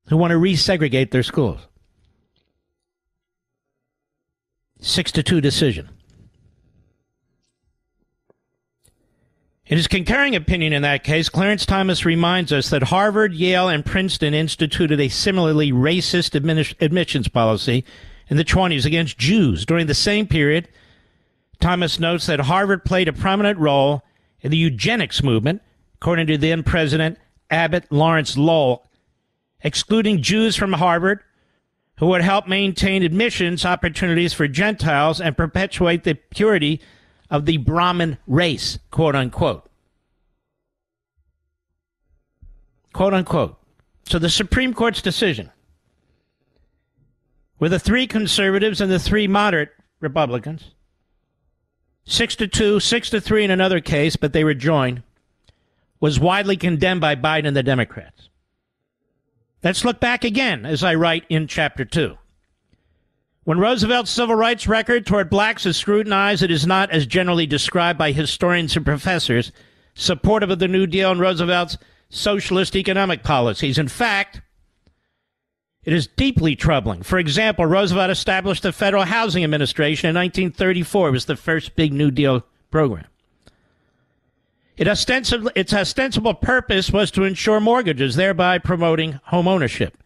who want to resegregate their schools. 6-2 decision. In his concurring opinion in that case, Clarence Thomas reminds us that Harvard, Yale, and Princeton instituted a similarly racist admissions policy in the 1920s against Jews. During the same period, Thomas notes that Harvard played a prominent role in the eugenics movement, according to then President Abbott Lawrence Lowell, excluding Jews from Harvard, who would help maintain admissions opportunities for Gentiles and perpetuate the purity of the Brahmin race, quote unquote. Quote unquote. So the Supreme Court's decision, with the 3 conservatives and the 3 moderate Republicans, 6-2, 6-3 in another case, but they were joined, was widely condemned by Biden and the Democrats. Let's look back again, as I write in Chapter 2. When Roosevelt's civil rights record toward blacks is scrutinized, it is not, as generally described by historians and professors, supportive of the New Deal and Roosevelt's socialist economic policies. In fact, it is deeply troubling. For example, Roosevelt established the Federal Housing Administration in 1934. It was the first big New Deal program. Its ostensible purpose was to ensure mortgages, thereby promoting home ownership.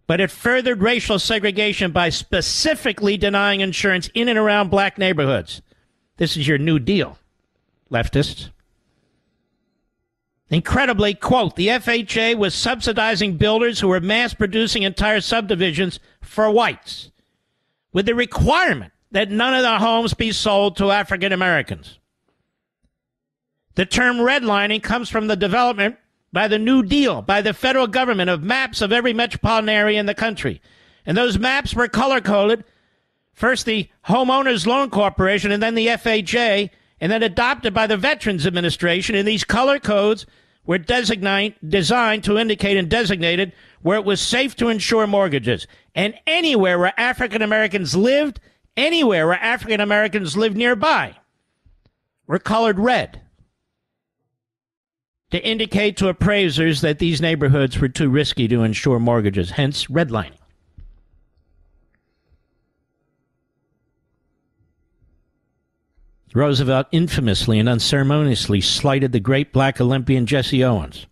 But it furthered racial segregation by specifically denying insurance in and around black neighborhoods. This is your New Deal, leftists. Incredibly, quote, the FHA was subsidizing builders who were mass-producing entire subdivisions for whites, with the requirement that none of the homes be sold to African Americans. The term redlining comes from the development by the New Deal, by the federal government, of maps of every metropolitan area in the country. And those maps were color-coded, first the Homeowners Loan Corporation and then the FHA, and then adopted by the Veterans Administration. And these color codes were designed to indicate and designated where it was safe to insure mortgages. And anywhere where African Americans lived, nearby, were colored red, to indicate to appraisers that these neighborhoods were too risky to insure mortgages, hence redlining. Roosevelt infamously and unceremoniously slighted the great black Olympian Jesse Owens.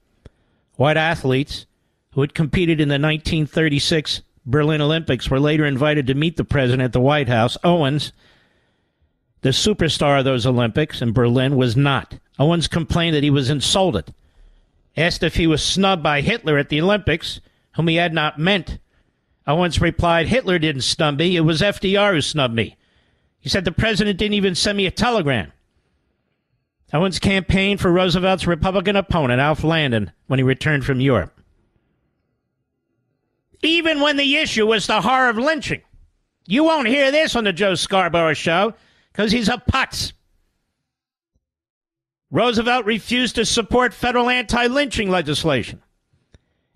White athletes who had competed in the 1936 Berlin Olympics were later invited to meet the president at the White House, Owens, the superstar of those Olympics in Berlin, was not. Owens complained that he was insulted. Asked if he was snubbed by Hitler at the Olympics, whom he had not met. Owens replied, Hitler didn't snub me. It was FDR who snubbed me. He said the president didn't even send me a telegram. Owens campaigned for Roosevelt's Republican opponent, Alf Landon, when he returned from Europe. Even when the issue was the horror of lynching. You won't hear this on the Joe Scarborough Show, because he's a putz. Roosevelt refused to support federal anti-lynching legislation.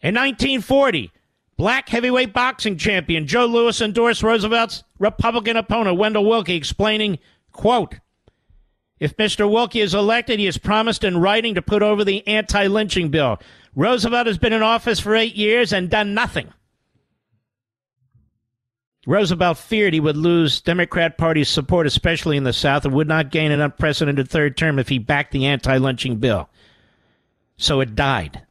In 1940, black heavyweight boxing champion Joe Louis endorsed Roosevelt's Republican opponent, Wendell Willkie, explaining, quote, if Mr. Willkie is elected, he has promised in writing to put over the anti-lynching bill. Roosevelt has been in office for 8 years and done nothing. Roosevelt feared he would lose Democrat Party support, especially in the South, and would not gain an unprecedented third term if he backed the anti-lynching bill. So it died,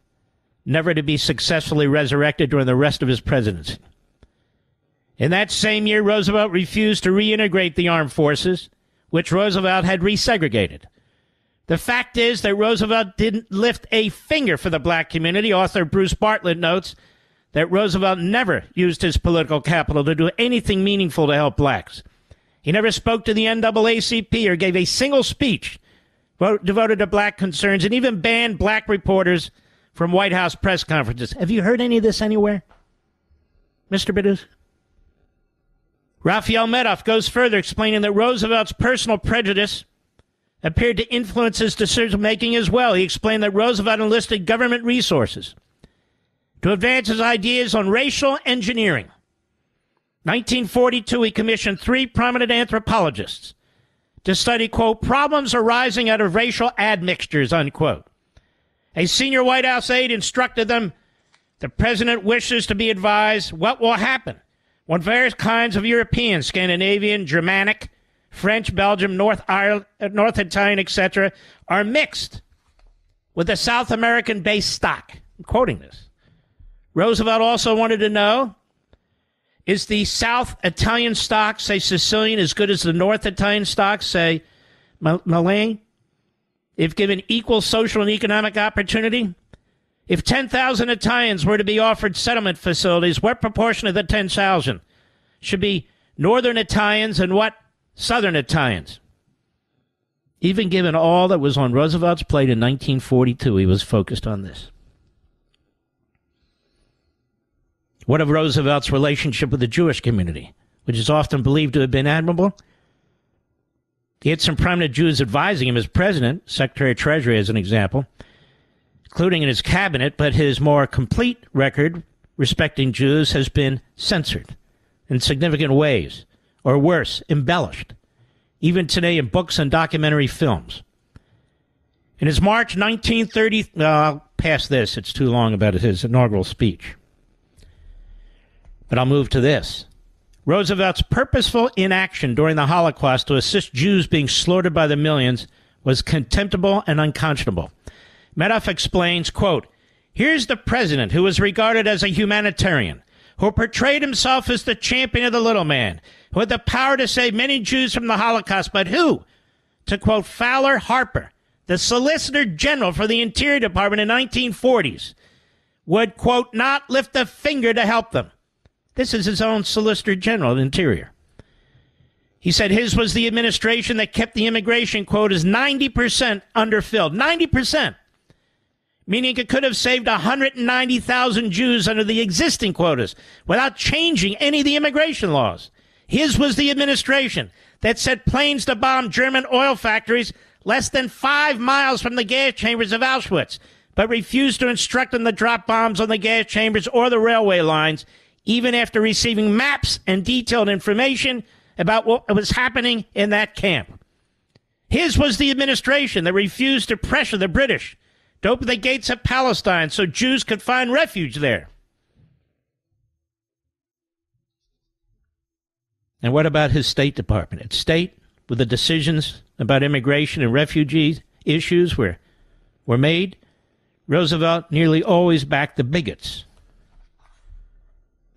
never to be successfully resurrected during the rest of his presidency. In that same year, Roosevelt refused to reintegrate the armed forces, which Roosevelt had resegregated. The fact is that Roosevelt didn't lift a finger for the black community. Author Bruce Bartlett notes that Roosevelt never used his political capital to do anything meaningful to help blacks. He never spoke to the NAACP or gave a single speech devoted to black concerns, and even banned black reporters from White House press conferences. Have you heard any of this anywhere, Mr. Bidus? Raphael Medoff goes further, explaining that Roosevelt's personal prejudice appeared to influence his decision-making as well. He explained that Roosevelt enlisted government resources to advance his ideas on racial engineering. 1942, he commissioned 3 prominent anthropologists to study, quote, problems arising out of racial admixtures, unquote. A senior White House aide instructed them, the president wishes to be advised what will happen when various kinds of European, Scandinavian, Germanic, French, Belgium, North Italian, etc., are mixed with the South American-based stock. I'm quoting this. Roosevelt also wanted to know, is the South Italian stock, say Sicilian, as good as the North Italian stock, say Milan? If given equal social and economic opportunity? If 10,000 Italians were to be offered settlement facilities, what proportion of the 10,000 should be Northern Italians and what Southern Italians? Even given all that was on Roosevelt's plate in 1942, he was focused on this. What of Roosevelt's relationship with the Jewish community, which is often believed to have been admirable? He had some prominent Jews advising him as president, Secretary of Treasury as an example, including in his cabinet, but his more complete record respecting Jews has been censored in significant ways, or worse, embellished, even today in books and documentary films. In his March 1930, I'll pass this, it's too long about his inaugural speech. But I'll move to this. Roosevelt's purposeful inaction during the Holocaust to assist Jews being slaughtered by the millions was contemptible and unconscionable. Medoff explains, quote, here's the president who was regarded as a humanitarian, who portrayed himself as the champion of the little man, who had the power to save many Jews from the Holocaust, but who, to quote Fowler Harper, the Solicitor General for the Interior Department in the 1940s, would, quote, not lift a finger to help them. This is his own Solicitor General of the Interior. He said his was the administration that kept the immigration quotas 90% underfilled. 90%. Meaning it could have saved 190,000 Jews under the existing quotas without changing any of the immigration laws. His was the administration that sent planes to bomb German oil factories less than 5 miles from the gas chambers of Auschwitz, but refused to instruct them to drop bombs on the gas chambers or the railway lines, even after receiving maps and detailed information about what was happening in that camp. His was the administration that refused to pressure the British to open the gates of Palestine so Jews could find refuge there. And what about his State Department? At State, where the decisions about immigration and refugee issues were made, Roosevelt nearly always backed the bigots.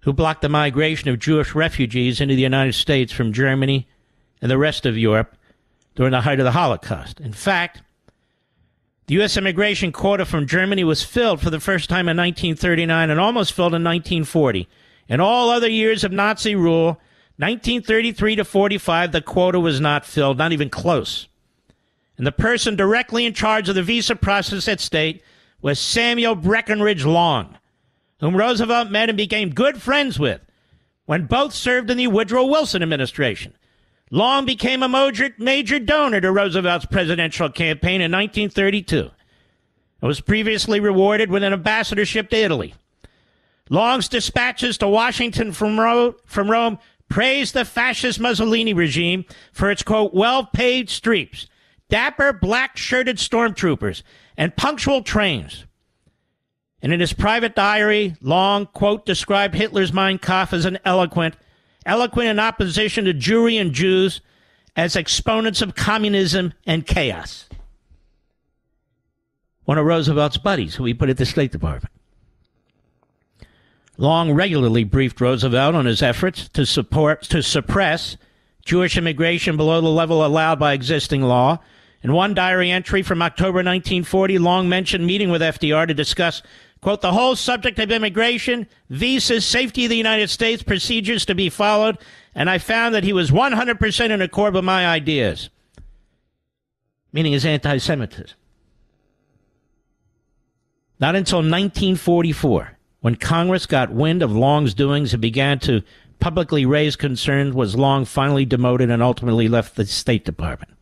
who blocked the migration of Jewish refugees into the United States from Germany and the rest of Europe during the height of the Holocaust. In fact, the U.S. immigration quota from Germany was filled for the first time in 1939 and almost filled in 1940. In all other years of Nazi rule, 1933 to 45, the quota was not filled, not even close. And the person directly in charge of the visa process at state was Samuel Breckinridge Long, whom Roosevelt met and became good friends with when both served in the Woodrow Wilson administration. Long became a major donor to Roosevelt's presidential campaign in 1932 and was previously rewarded with an ambassadorship to Italy. Long's dispatches to Washington from Rome praised the fascist Mussolini regime for its, quote, well-paved streets, dapper black-shirted stormtroopers, and punctual trains. And in his private diary, Long, quote, described Hitler's Mein Kampf as an eloquent in opposition to Jewry and Jews as exponents of communism and chaos. One of Roosevelt's buddies, who he put at the State Department. Long regularly briefed Roosevelt on his efforts to suppress Jewish immigration below the level allowed by existing law. In one diary entry from October 1940, Long mentioned meeting with FDR to discuss, quote, the whole subject of immigration, visas, safety of the United States, procedures to be followed, and I found that he was 100% in accord with my ideas, meaning his anti-Semitism. Not until 1944, when Congress got wind of Long's doings and began to publicly raise concerns, was Long finally demoted and ultimately left the State Department.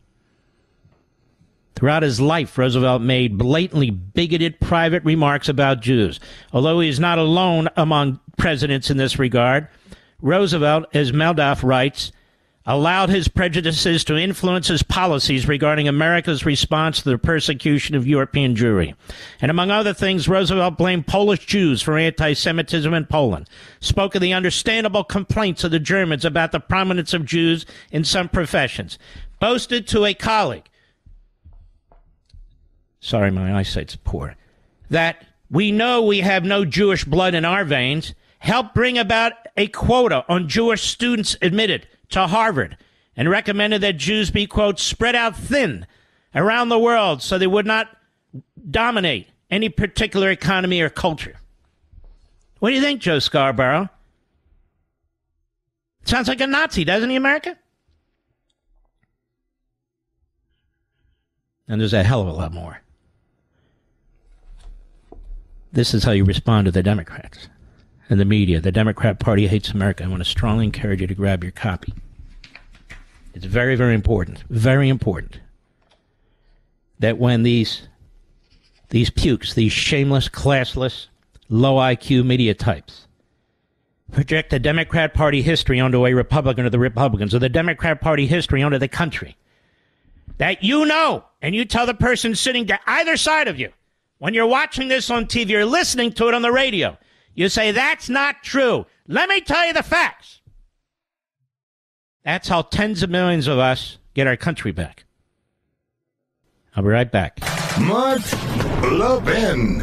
Throughout his life, Roosevelt made blatantly bigoted private remarks about Jews. Although he is not alone among presidents in this regard, Roosevelt, as Meldoff writes, allowed his prejudices to influence his policies regarding America's response to the persecution of European Jewry. And among other things, Roosevelt blamed Polish Jews for anti-Semitism in Poland, spoke of the understandable complaints of the Germans about the prominence of Jews in some professions, boasted to a colleague, sorry, my eyesight's poor, that we know we have no Jewish blood in our veins, helped bring about a quota on Jewish students admitted to Harvard, and recommended that Jews be, quote, spread out thin around the world so they would not dominate any particular economy or culture. What do you think, Joe Scarborough? Sounds like a Nazi, doesn't he, America? And there's a hell of a lot more. This is how you respond to the Democrats and the media. The Democrat Party hates America. I want to strongly encourage you to grab your copy. It's very, very important that when these pukes, these shameless, classless, low IQ media types project the Democrat Party history onto a Republican or the Republicans, or the Democrat Party history onto the country, that you know, and you tell the person sitting to either side of you, when you're watching this on TV or listening to it on the radio, you say, that's not true. Let me tell you the facts. That's how tens of millions of us get our country back. I'll be right back. Mark Levin.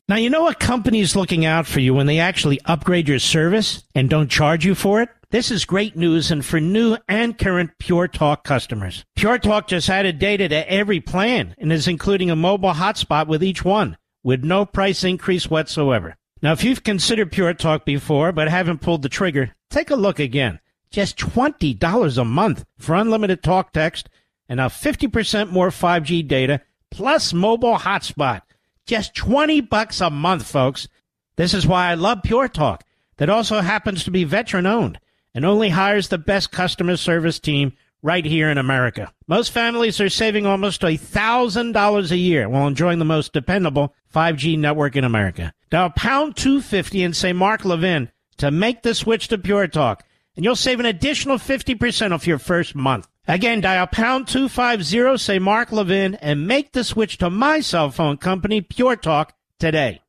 Now, you know a company's looking out for you when they actually upgrade your service and don't charge you for it? This is great news, and for new and current Pure Talk customers. Pure Talk just added data to every plan and is including a mobile hotspot with each one, with no price increase whatsoever. Now, if you've considered Pure Talk before but haven't pulled the trigger, take a look again. Just $20 a month for unlimited talk, text, and now 50% more 5G data, plus mobile hotspot. Just $20 a month, folks. This is why I love Pure Talk, that also happens to be veteran-owned and only hires the best customer service team right here in America. Most families are saving almost $1,000 a year while enjoying the most dependable 5G network in America. Dial pound 250 and say Mark Levin to make the switch to Pure Talk, and you'll save an additional 50% off your first month. Again, dial pound 250, say Mark Levin, and make the switch to my cell phone company, Pure Talk, today.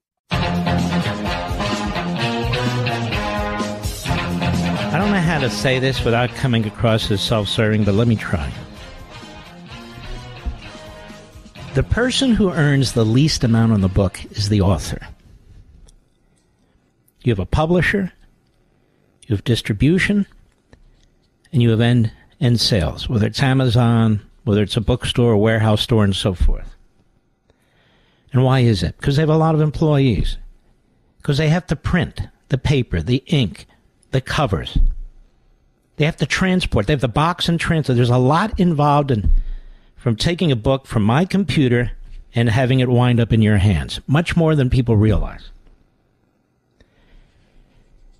I don't know how to say this without coming across as self-serving, but let me try. The person who earns the least amount on the book is the author. You have a publisher, you have distribution, and you have end sales, whether it's Amazon, whether it's a bookstore, a warehouse store, and so forth. And why is it? Because they have a lot of employees. Because they have to print the paper, the ink, the covers. They have to transport. They have the box and transport. There's a lot involved in from taking a book from my computer and having it wind up in your hands. Much more than people realize.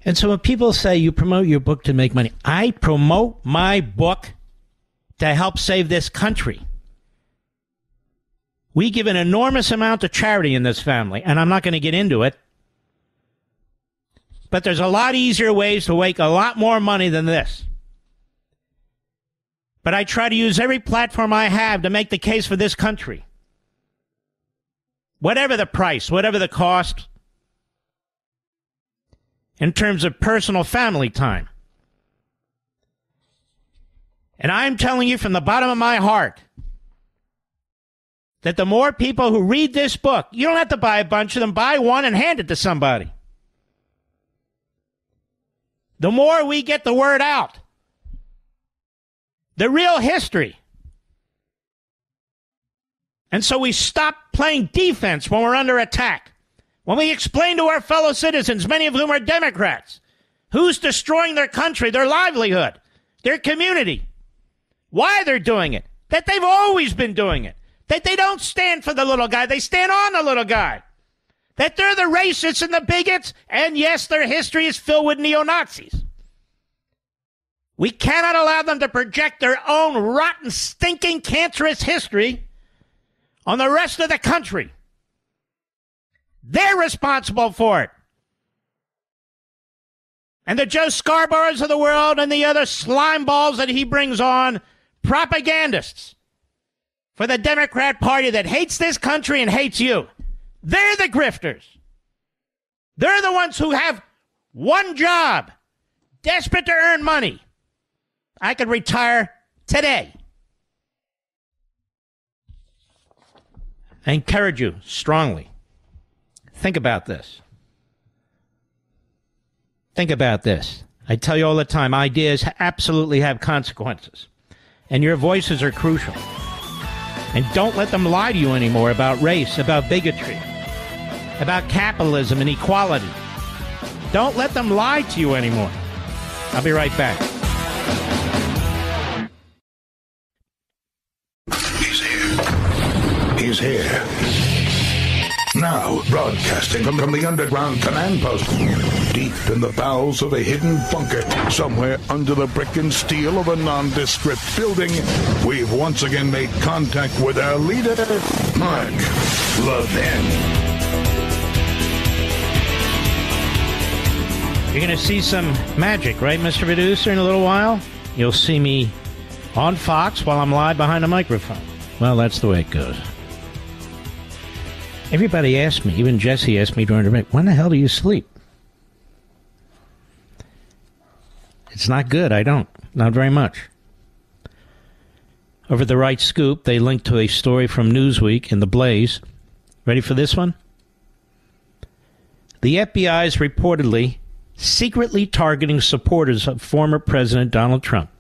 And so when people say you promote your book to make money, I promote my book to help save this country. We give an enormous amount to charity in this family, and I'm not going to get into it. But there's a lot easier ways to make a lot more money than this. But I try to use every platform I have to make the case for this country. Whatever the price, whatever the cost, in terms of personal family time. And I'm telling you from the bottom of my heart that the more people who read this book, you don't have to buy a bunch of them, buy one and hand it to somebody. The more we get the word out, the real history. And so we stop playing defense when we're under attack. When we explain to our fellow citizens, many of whom are Democrats, who's destroying their country, their livelihood, their community, why they're doing it, that they've always been doing it, that they don't stand for the little guy, they stand on the little guy, that they're the racists and the bigots, and yes, their history is filled with neo-Nazis. We cannot allow them to project their own rotten, stinking, cancerous history on the rest of the country. They're responsible for it. And the Joe Scarboroughs of the world and the other slime balls that he brings on, propagandists for the Democrat Party that hates this country and hates you. They're the grifters. They're the ones who have one job, desperate to earn money. I could retire today. I encourage you strongly. Think about this. Think about this. I tell you all the time, ideas absolutely have consequences. And your voices are crucial. And don't let them lie to you anymore about race, about bigotry, about capitalism and equality. Don't let them lie to you anymore. I'll be right back. He's here. Now, broadcasting from the underground command post, deep in the bowels of a hidden bunker, somewhere under the brick and steel of a nondescript building, we've once again made contact with our leader, Mark Levin. You're going to see some magic, right, Mr. Producer, in a little while? You'll see me on Fox while I'm live behind a microphone. Well, that's the way it goes. Everybody asked me, even Jesse asked me during the break, when the hell do you sleep? It's not good, I don't. Not very much. Over the right scoop, they linked to a story from Newsweek in The Blaze. Ready for this one? The FBI is reportedly secretly targeting supporters of former President Donald Trump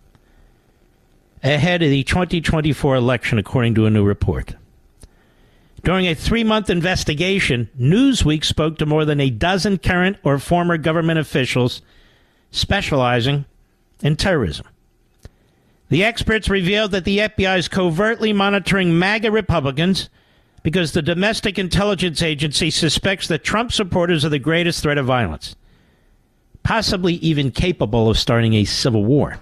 ahead of the 2024 election, according to a new report. During a 3-month investigation, Newsweek spoke to more than a dozen current or former government officials specializing in terrorism. The experts revealed that the FBI is covertly monitoring MAGA Republicans because the domestic intelligence agency suspects that Trump supporters are the greatest threat of violence, possibly even capable of starting a civil war.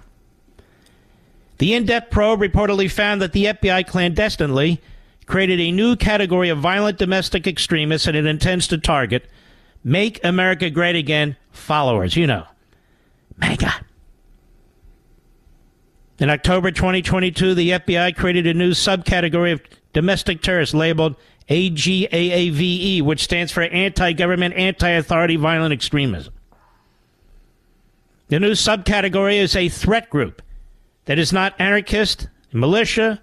The in-depth probe reportedly found that the FBI clandestinely created a new category of violent domestic extremists, and it intends to target Make America Great Again followers. You know, MAGA. In October 2022, the FBI created a new subcategory of domestic terrorists labeled AGAAVE, which stands for Anti-Government, Anti-Authority Violent Extremism. The new subcategory is a threat group that is not anarchist, militia,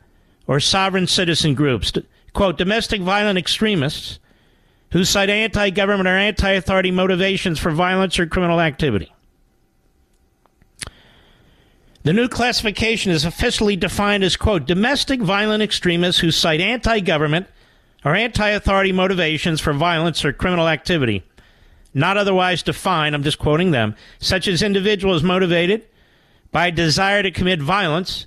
or sovereign citizen groups, quote, domestic violent extremists who cite anti-government or anti-authority motivations for violence or criminal activity. The new classification is officially defined as, quote, domestic violent extremists who cite anti-government or anti-authority motivations for violence or criminal activity, not otherwise defined, I'm just quoting them, such as individuals motivated by a desire to commit violence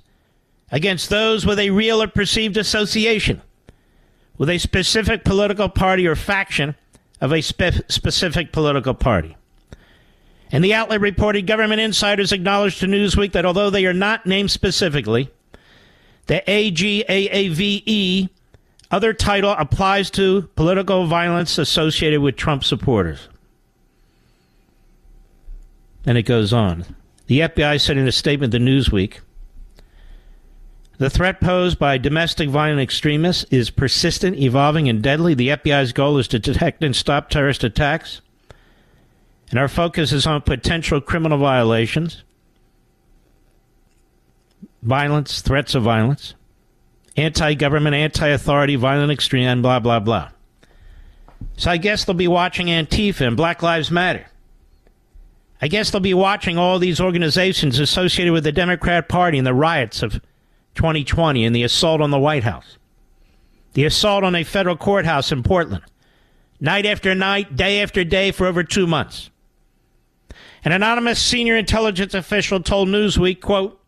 against those with a real or perceived association with a specific political party or faction of a specific political party. And the outlet reported government insiders acknowledged to Newsweek that although they are not named specifically, the AGAAVE other title applies to political violence associated with Trump supporters. And it goes on. The FBI said in a statement to Newsweek, the threat posed by domestic violent extremists is persistent, evolving, and deadly. The FBI's goal is to detect and stop terrorist attacks. And our focus is on potential criminal violations, violence, threats of violence, anti-government, anti-authority, violent extreme, and blah, blah, blah. So I guess they'll be watching Antifa and Black Lives Matter. I guess they'll be watching all these organizations associated with the Democrat Party and the riots of 2020 and the assault on the White House, the assault on a federal courthouse in Portland, night after night, day after day for over 2 months. An anonymous senior intelligence official told Newsweek, quote,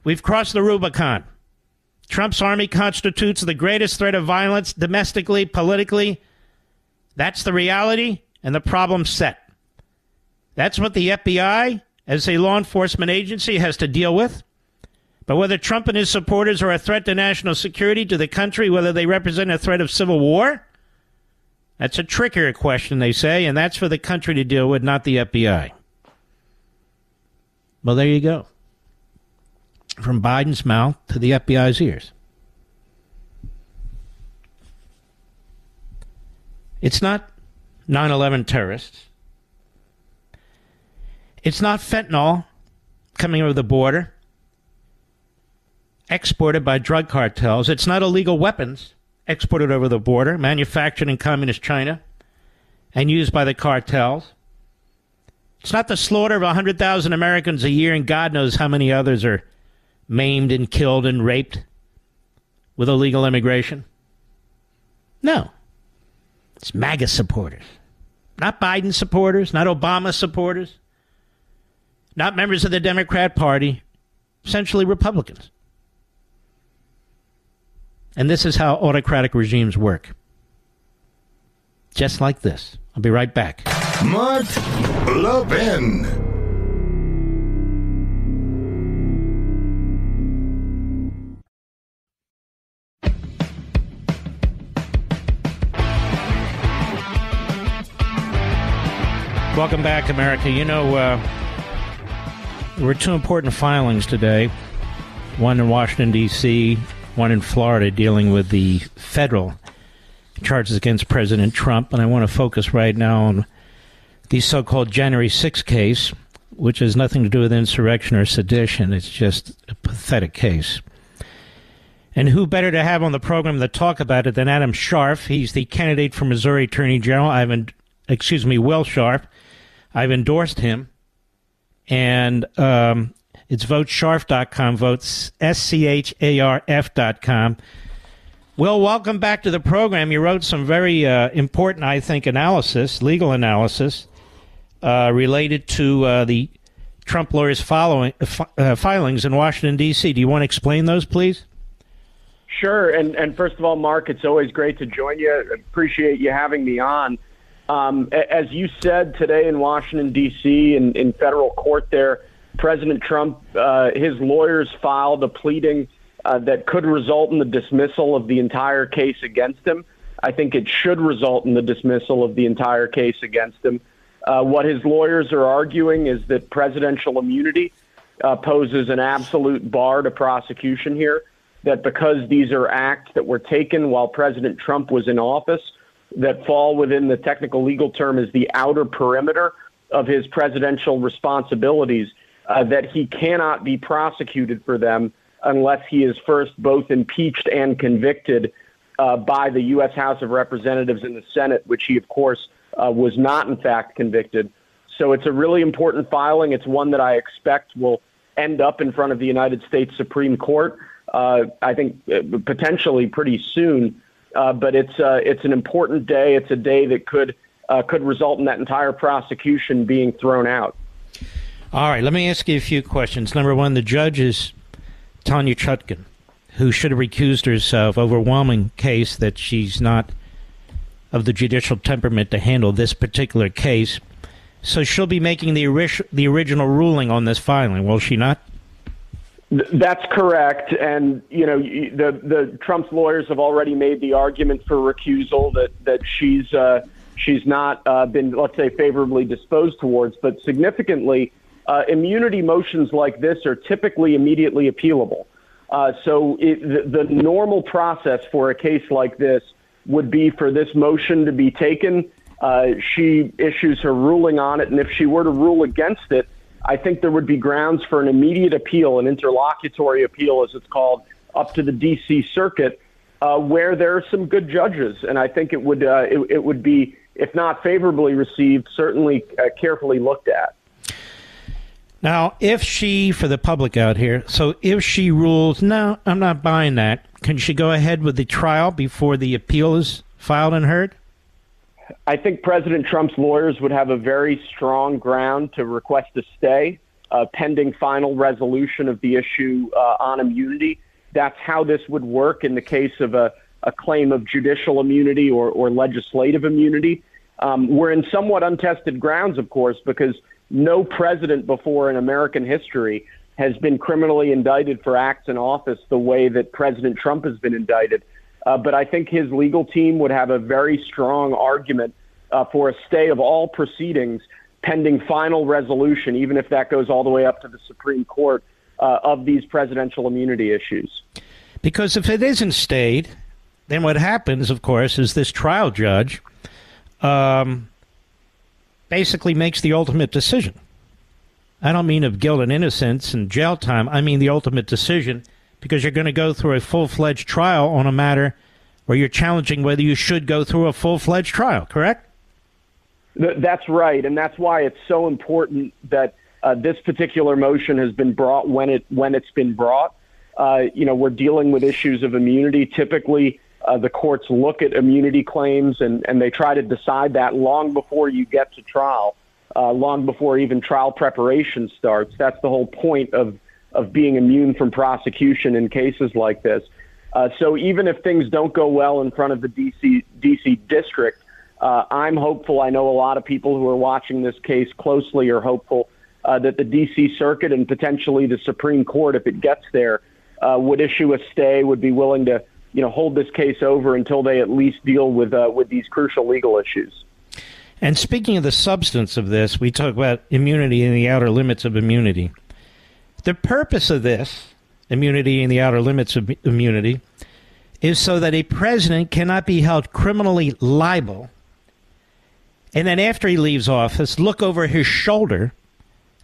we've crossed the Rubicon. Trump's army constitutes the greatest threat of violence domestically, politically. That's the reality and the problem set. That's what the FBI, as a law enforcement agency, has to deal with. But whether Trump and his supporters are a threat to national security, to the country, whether they represent a threat of civil war, that's a trickier question, they say, and that's for the country to deal with, not the FBI. Well, there you go. From Biden's mouth to the FBI's ears. It's not 9/11 terrorists. It's not fentanyl coming over the border, exported by drug cartels. It's not illegal weapons exported over the border, manufactured in communist China and used by the cartels. It's not the slaughter of 100,000 Americans a year and God knows how many others are maimed and killed and raped with illegal immigration. No. It's MAGA supporters. Not Biden supporters, not Obama supporters, not members of the Democrat Party, essentially Republicans. And this is how autocratic regimes work. Just like this. I'll be right back. Mark Levin. Welcome back, America. You know, there were two important filings today. One in Washington, D.C., one in Florida, dealing with the federal charges against President Trump. And I want to focus right now on the so-called January 6th case, which has nothing to do with insurrection or sedition. It's just a pathetic case. And who better to have on the program to talk about it than Adam Scharf? He's the candidate for Missouri Attorney General. Will Scharf. I've endorsed him. And it's votescharf.com, votes SCHARF.com. Will, welcome back to the program. You wrote some very important, I think, legal analysis, related to the Trump lawyers' filings in Washington, D.C. Do you want to explain those, please? Sure. And first of all, Mark, it's always great to join you. I appreciate you having me on. As you said today in Washington, D.C., in federal court there, President Trump, his lawyers filed a pleading that could result in the dismissal of the entire case against him. I think it should result in the dismissal of the entire case against him. What his lawyers are arguing is that presidential immunity poses an absolute bar to prosecution here, that because these are acts that were taken while President Trump was in office, that fall within the technical legal term is the outer perimeter of his presidential responsibilities, that he cannot be prosecuted for them unless he is first both impeached and convicted by the U.S. House of Representatives and the Senate, which he, of course, was not, in fact, convicted. So it's a really important filing. It's one that I expect will end up in front of the United States Supreme Court, I think potentially pretty soon. But it's an important day. It's a day that could result in that entire prosecution being thrown out. All right, let me ask you a few questions. Number one, the judge is Tanya Chutkan, who should have recused herself. Overwhelming case that she's not of the judicial temperament to handle this particular case. So she'll be making the original ruling on this filing, will she not? That's correct. And, you know, the Trump's lawyers have already made the argument for recusal that she's not been, let's say, favorably disposed towards. But significantly, immunity motions like this are typically immediately appealable. So the normal process for a case like this would be for this motion to be taken. She issues her ruling on it, and if she were to rule against it, I think there would be grounds for an immediate appeal, an interlocutory appeal, as it's called, up to the D.C. Circuit, where there are some good judges, and I think it would be, if not favorably received, certainly carefully looked at. Now, if she, for the public out here, so if she rules, no, I'm not buying that, can she go ahead with the trial before the appeal is filed and heard? I think President Trump's lawyers would have a very strong ground to request a stay pending final resolution of the issue on immunity. That's how this would work in the case of a claim of judicial immunity or legislative immunity. We're in somewhat untested grounds, of course, because no president before in American history has been criminally indicted for acts in office the way that President Trump has been indicted. But I think his legal team would have a very strong argument for a stay of all proceedings pending final resolution, even if that goes all the way up to the Supreme Court, of these presidential immunity issues. Because if it isn't stayed, then what happens, of course, is this trial judge basically makes the ultimate decision. I don't mean of guilt and innocence and jail time. I mean the ultimate decision, because you're going to go through a full-fledged trial on a matter where you're challenging whether you should go through a full-fledged trial, correct? That's right, and that's why it's so important that this particular motion has been brought when it's been brought. We're dealing with issues of immunity. Typically, the courts look at immunity claims and they try to decide that long before you get to trial, long before even trial preparation starts. That's the whole point of being immune from prosecution in cases like this. So even if things don't go well in front of the D.C. district, I'm hopeful. I know a lot of people who are watching this case closely are hopeful that the D.C. Circuit and potentially the Supreme Court, if it gets there, would issue a stay, would be willing to hold this case over until they at least deal with these crucial legal issues. And speaking of the substance of this, we talk about immunity and the outer limits of immunity. The purpose of this, immunity and the outer limits of immunity, is so that a president cannot be held criminally liable and then after he leaves office look over his shoulder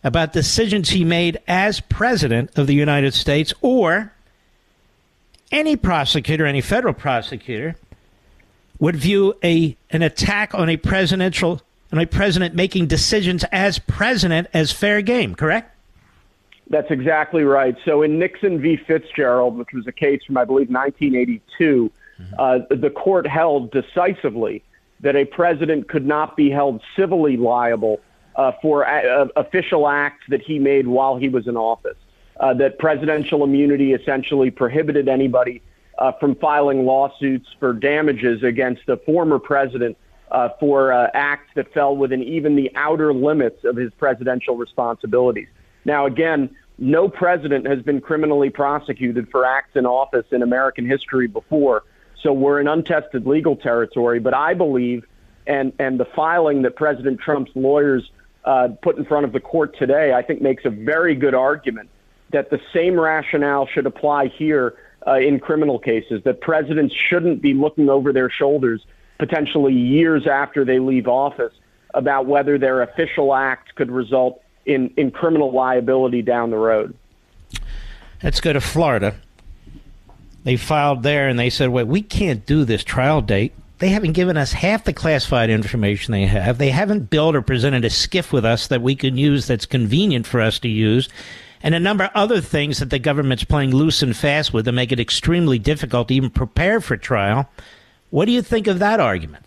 about decisions he made as president of the United States, or any prosecutor, any federal prosecutor, would view an attack on a president making decisions as president as fair game, correct? That's exactly right. So in Nixon v. Fitzgerald, which was a case from, I believe, 1982, the court held decisively that a president could not be held civilly liable for official acts that he made while he was in office, that presidential immunity essentially prohibited anybody from filing lawsuits for damages against a former president for acts that fell within even the outer limits of his presidential responsibilities. Now, again, no president has been criminally prosecuted for acts in office in American history before, so we're in untested legal territory. But I believe, and the filing that President Trump's lawyers put in front of the court today, I think makes a very good argument that the same rationale should apply here in criminal cases, that presidents shouldn't be looking over their shoulders potentially years after they leave office about whether their official acts could result in criminal liability down the road. Let's go to Florida, They filed there and they said, well, we can't do this trial date. They haven't given us half the classified information they have. They haven't built or presented a skiff with us that we can use that's convenient for us to use. And a number of other things that the government's playing loose and fast with to make it extremely difficult to even prepare for trial. What do you think of that argument?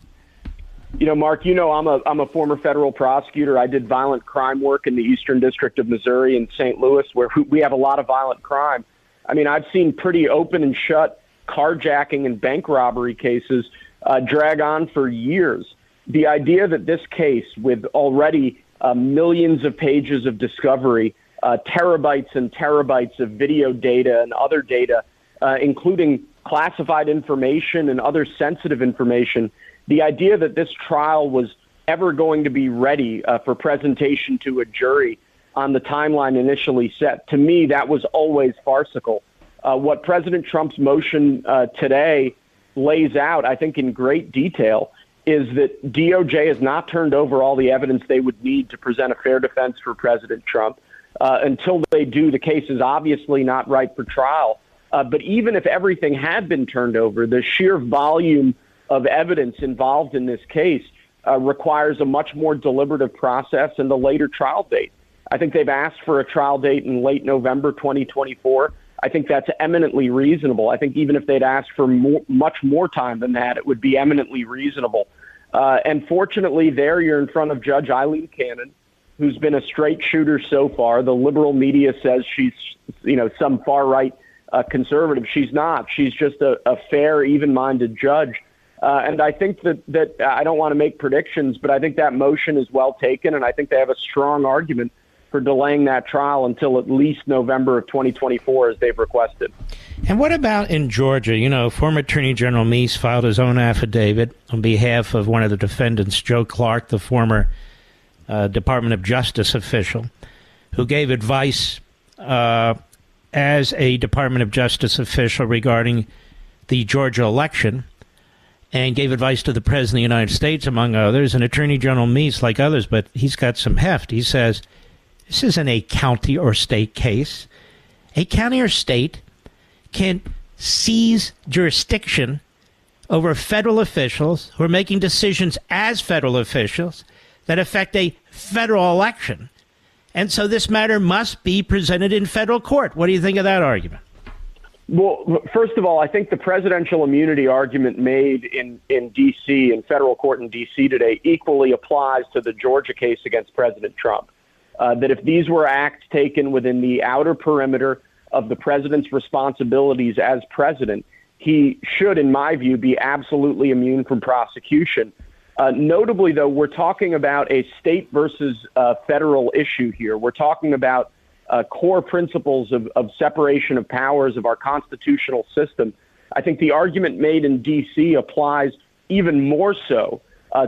Mark, I'm a former federal prosecutor. I did violent crime work in the Eastern District of Missouri in St. Louis, where we have a lot of violent crime. I mean, I've seen pretty open and shut carjacking and bank robbery cases drag on for years. The idea that this case, with already millions of pages of discovery, terabytes and terabytes of video data and other data, including classified information and other sensitive information, the idea that this trial was ever going to be ready for presentation to a jury on the timeline initially set, to me, that was always farcical. What President Trump's motion today lays out, I think in great detail, is that DOJ has not turned over all the evidence they would need to present a fair defense for President Trump. Until they do, the case is obviously not ripe for trial. But even if everything had been turned over, the sheer volume of evidence involved in this case requires a much more deliberative process and a later trial date. I think they've asked for a trial date in late November 2024. I think that's eminently reasonable. I think even if they'd asked for much more time than that, it would be eminently reasonable. And fortunately, there you're in front of Judge Eileen Cannon, who's been a straight shooter so far. The liberal media says she's, some far-right conservative. She's not. She's just a fair, even-minded judge. And I think that I don't want to make predictions, but I think that motion is well taken, and I think they have a strong argument for delaying that trial until at least November of 2024, as they've requested. And what about in Georgia? Former Attorney General Meese filed his own affidavit on behalf of one of the defendants, Joe Clark, the former Department of Justice official, who gave advice as a Department of Justice official regarding the Georgia election, and gave advice to the President of the United States, among others. And Attorney General Meese, like others, but he's got some heft. He says, this isn't a county or state case. A county or state can seize jurisdiction over federal officials who are making decisions as federal officials that affect a federal election. And so this matter must be presented in federal court. What do you think of that argument? Well, first of all, I think the presidential immunity argument made in D.C., in federal court in D.C. today, equally applies to the Georgia case against President Trump. That if these were acts taken within the outer perimeter of the president's responsibilities as president, he should, in my view, be absolutely immune from prosecution. Notably, though, we're talking about a state versus federal issue here. We're talking about core principles of separation of powers of our constitutional system. I think the argument made in D.C. applies even more so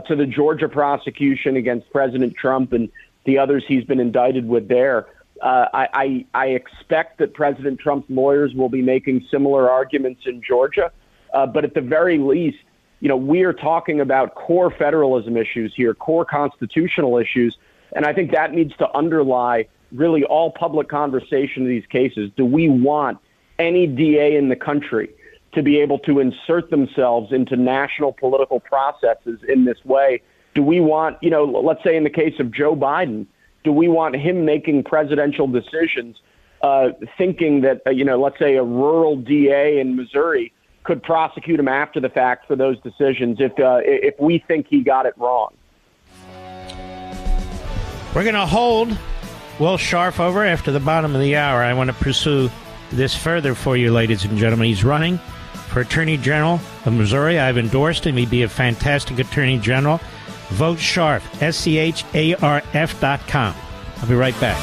to the Georgia prosecution against President Trump and the others he's been indicted with there. I expect that President Trump's lawyers will be making similar arguments in Georgia. But at the very least, we are talking about core federalism issues here, core constitutional issues. And I think that needs to underlie really all public conversation in these cases. Do we want any DA in the country to be able to insert themselves into national political processes in this way? Do we want, let's say in the case of Joe Biden, do we want him making presidential decisions thinking that, let's say a rural DA in Missouri could prosecute him after the fact for those decisions if we think he got it wrong? We're going to hold Will Scharf over after the bottom of the hour. I want to pursue this further for you, ladies and gentlemen. He's running for Attorney General of Missouri. I've endorsed him. He'd be a fantastic Attorney General. Vote Scharf, SCHARF.com. I'll be right back.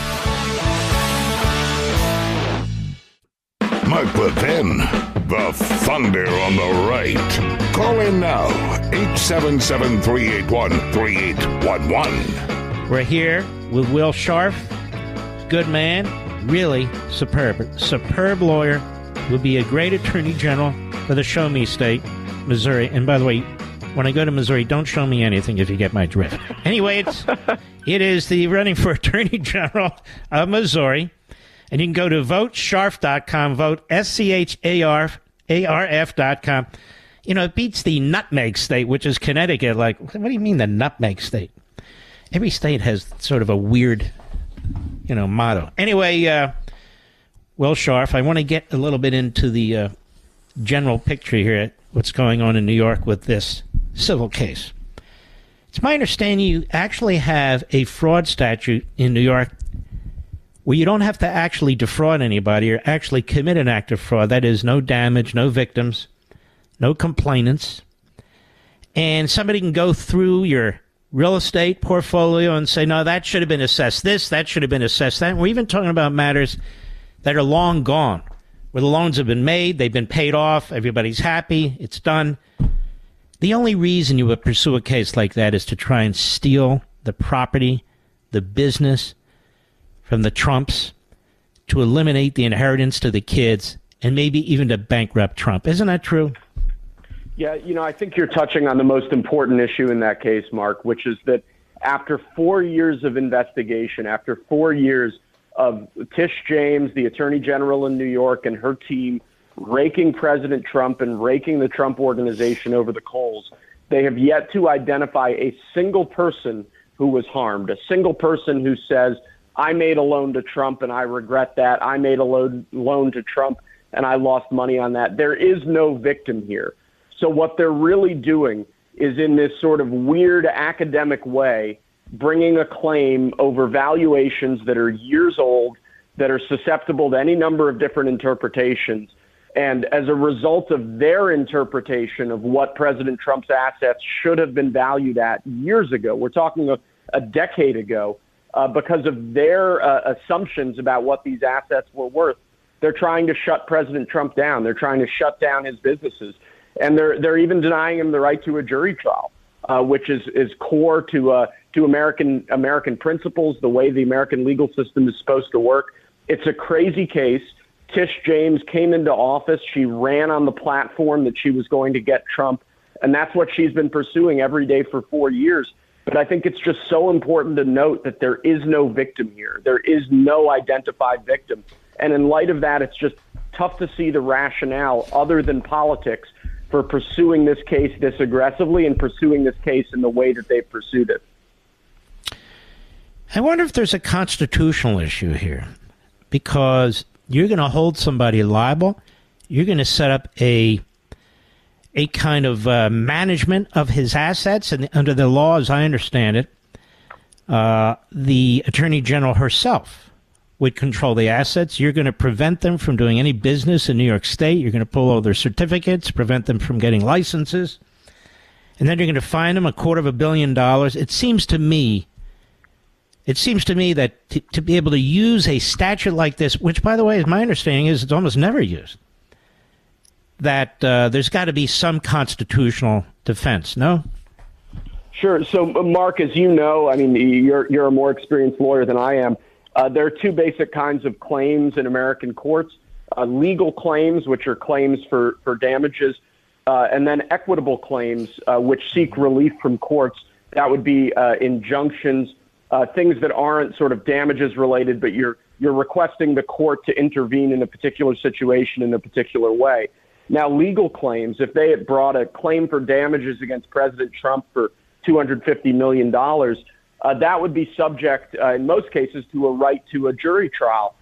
Mark Levin, the thunder on the right. Call in now, 877-381-3811. We're here with Will Scharf. Good man, really superb. Superb lawyer. Will be a great Attorney General for the Show Me State, Missouri. And by the way, when I go to Missouri, don't show me anything if you get my drift. Anyway, it is the running for Attorney General of Missouri. And you can go to votescharf.com, vote SCHARF, ARF.com. You know, it beats the nutmeg state, which is Connecticut. Like, what do you mean the nutmeg state? Every state has sort of a weird, motto. Anyway, Will Scharf, I want to get a little bit into the general picture here, what's going on in New York with this civil case. It's my understanding you actually have a fraud statute in New York where you don't have to actually defraud anybody or actually commit an act of fraud. That is, no damage, no victims, no complainants. And somebody can go through your real estate portfolio and say, no, that should have been assessed this, that should have been assessed that. And we're even talking about matters that are long gone, where the loans have been made, they've been paid off, everybody's happy, it's done. The only reason you would pursue a case like that is to try and steal the property, the business from the Trumps, to eliminate the inheritance to the kids, and maybe even to bankrupt Trump. Isn't that true? Yeah, I think you're touching on the most important issue in that case, Mark, which is that after 4 years of investigation, after 4 years of Tish James, the Attorney General in New York, and her team raking President Trump and raking the Trump organization over the coals, they have yet to identify a single person who was harmed, a single person who says, I made a loan to Trump and I regret that. I made a loan to Trump and I lost money on that. There is no victim here. So what they're really doing is, in this sort of weird academic way, bringing a claim over valuations that are years old, that are susceptible to any number of different interpretations. And as a result of their interpretation of what President Trump's assets should have been valued at years ago, we're talking a decade ago, because of their assumptions about what these assets were worth, they're trying to shut President Trump down. They're trying to shut down his businesses. And they're even denying him the right to a jury trial, which is core to American principles, the way the American legal system is supposed to work. It's a crazy case. Tish James came into office. She ran on the platform that she was going to get Trump, and that's what she's been pursuing every day for 4 years. But I think it's just so important to note that there is no victim here. There is no identified victim. And in light of that, it's just tough to see the rationale other than politics for pursuing this case this aggressively and pursuing this case in the way that they've pursued it. I wonder if there's a constitutional issue here, because you're going to hold somebody liable. You're going to set up a kind of management of his assets, and under the law, as I understand it, the Attorney General herself would control the assets. You're going to prevent them from doing any business in New York State. You're going to pull all their certificates, prevent them from getting licenses, and then you're going to fine them $250 million. It seems to me that to be able to use a statute like this, which, by the way, my understanding is it's almost never used, that there's got to be some constitutional defense, no? Sure. So, Mark, as you know, I mean, you're a more experienced lawyer than I am. There are two basic kinds of claims in American courts: legal claims, which are claims for damages, and then equitable claims, which seek relief from courts. That would be injunctions, things that aren't sort of damages related, but you're requesting the court to intervene in a particular situation in a particular way. Now, legal claims, if they had brought a claim for damages against President Trump for $250 million, that would be subject, in most cases, to a right to a jury trial.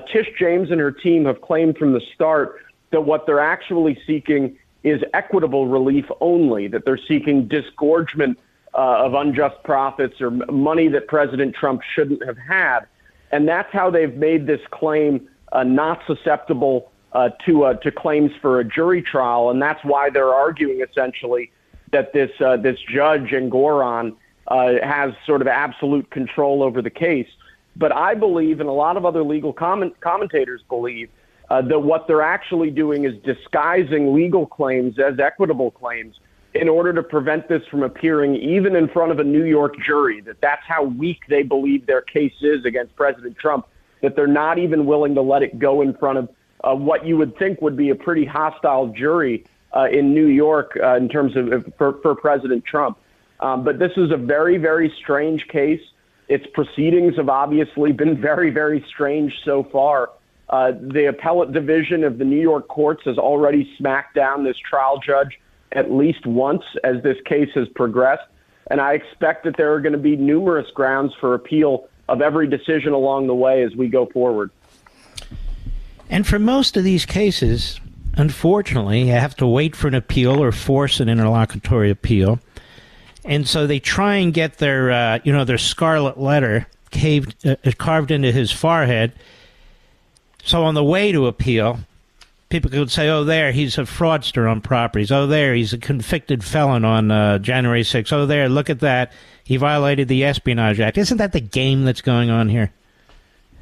Tish James and her team have claimed from the start that what they're actually seeking is equitable relief only, that they're seeking disgorgement of unjust profits or money that President Trump shouldn't have had. And that's how they've made this claim not susceptible to claims for a jury trial. And that's why they're arguing essentially that this judge Engoron has sort of absolute control over the case. But I believe, and a lot of other legal commentators believe, that what they're actually doing is disguising legal claims as equitable claims in order to prevent this from appearing even in front of a New York jury, that's how weak they believe their case is against President Trump, that they're not even willing to let it go in front of what you would think would be a pretty hostile jury in New York in terms of for President Trump. But this is a very, very strange case. Its proceedings have obviously been very, very strange so far. The appellate division of the New York courts has already smacked down this trial judge at least once as this case has progressed. And I expect that there are going to be numerous grounds for appeal of every decision along the way as we go forward. And for most of these cases, unfortunately, you have to wait for an appeal or force an interlocutory appeal. And so they try and get their, their scarlet letter carved into his forehead. So on the way to appeal, people could say, oh, there, he's a fraudster on properties. Oh, there, he's a convicted felon on January 6th. Oh, there, look at that. He violated the Espionage Act. Isn't that the game that's going on here?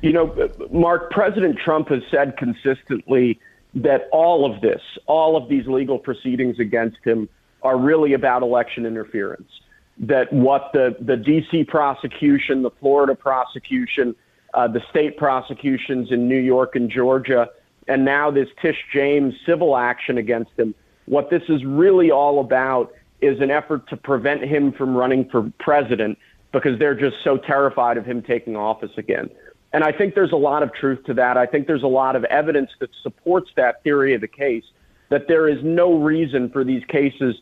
You know, Mark, President Trump has said consistently that all of these legal proceedings against him are really about election interference. That what the D.C. prosecution, the Florida prosecution, the state prosecutions in New York and Georgia, and now this Tish James civil action against him, what this is really all about is an effort to prevent him from running for president because they're just so terrified of him taking office again. And I think there's a lot of truth to that. I think there's a lot of evidence that supports that theory of the case, that there is no reason for these cases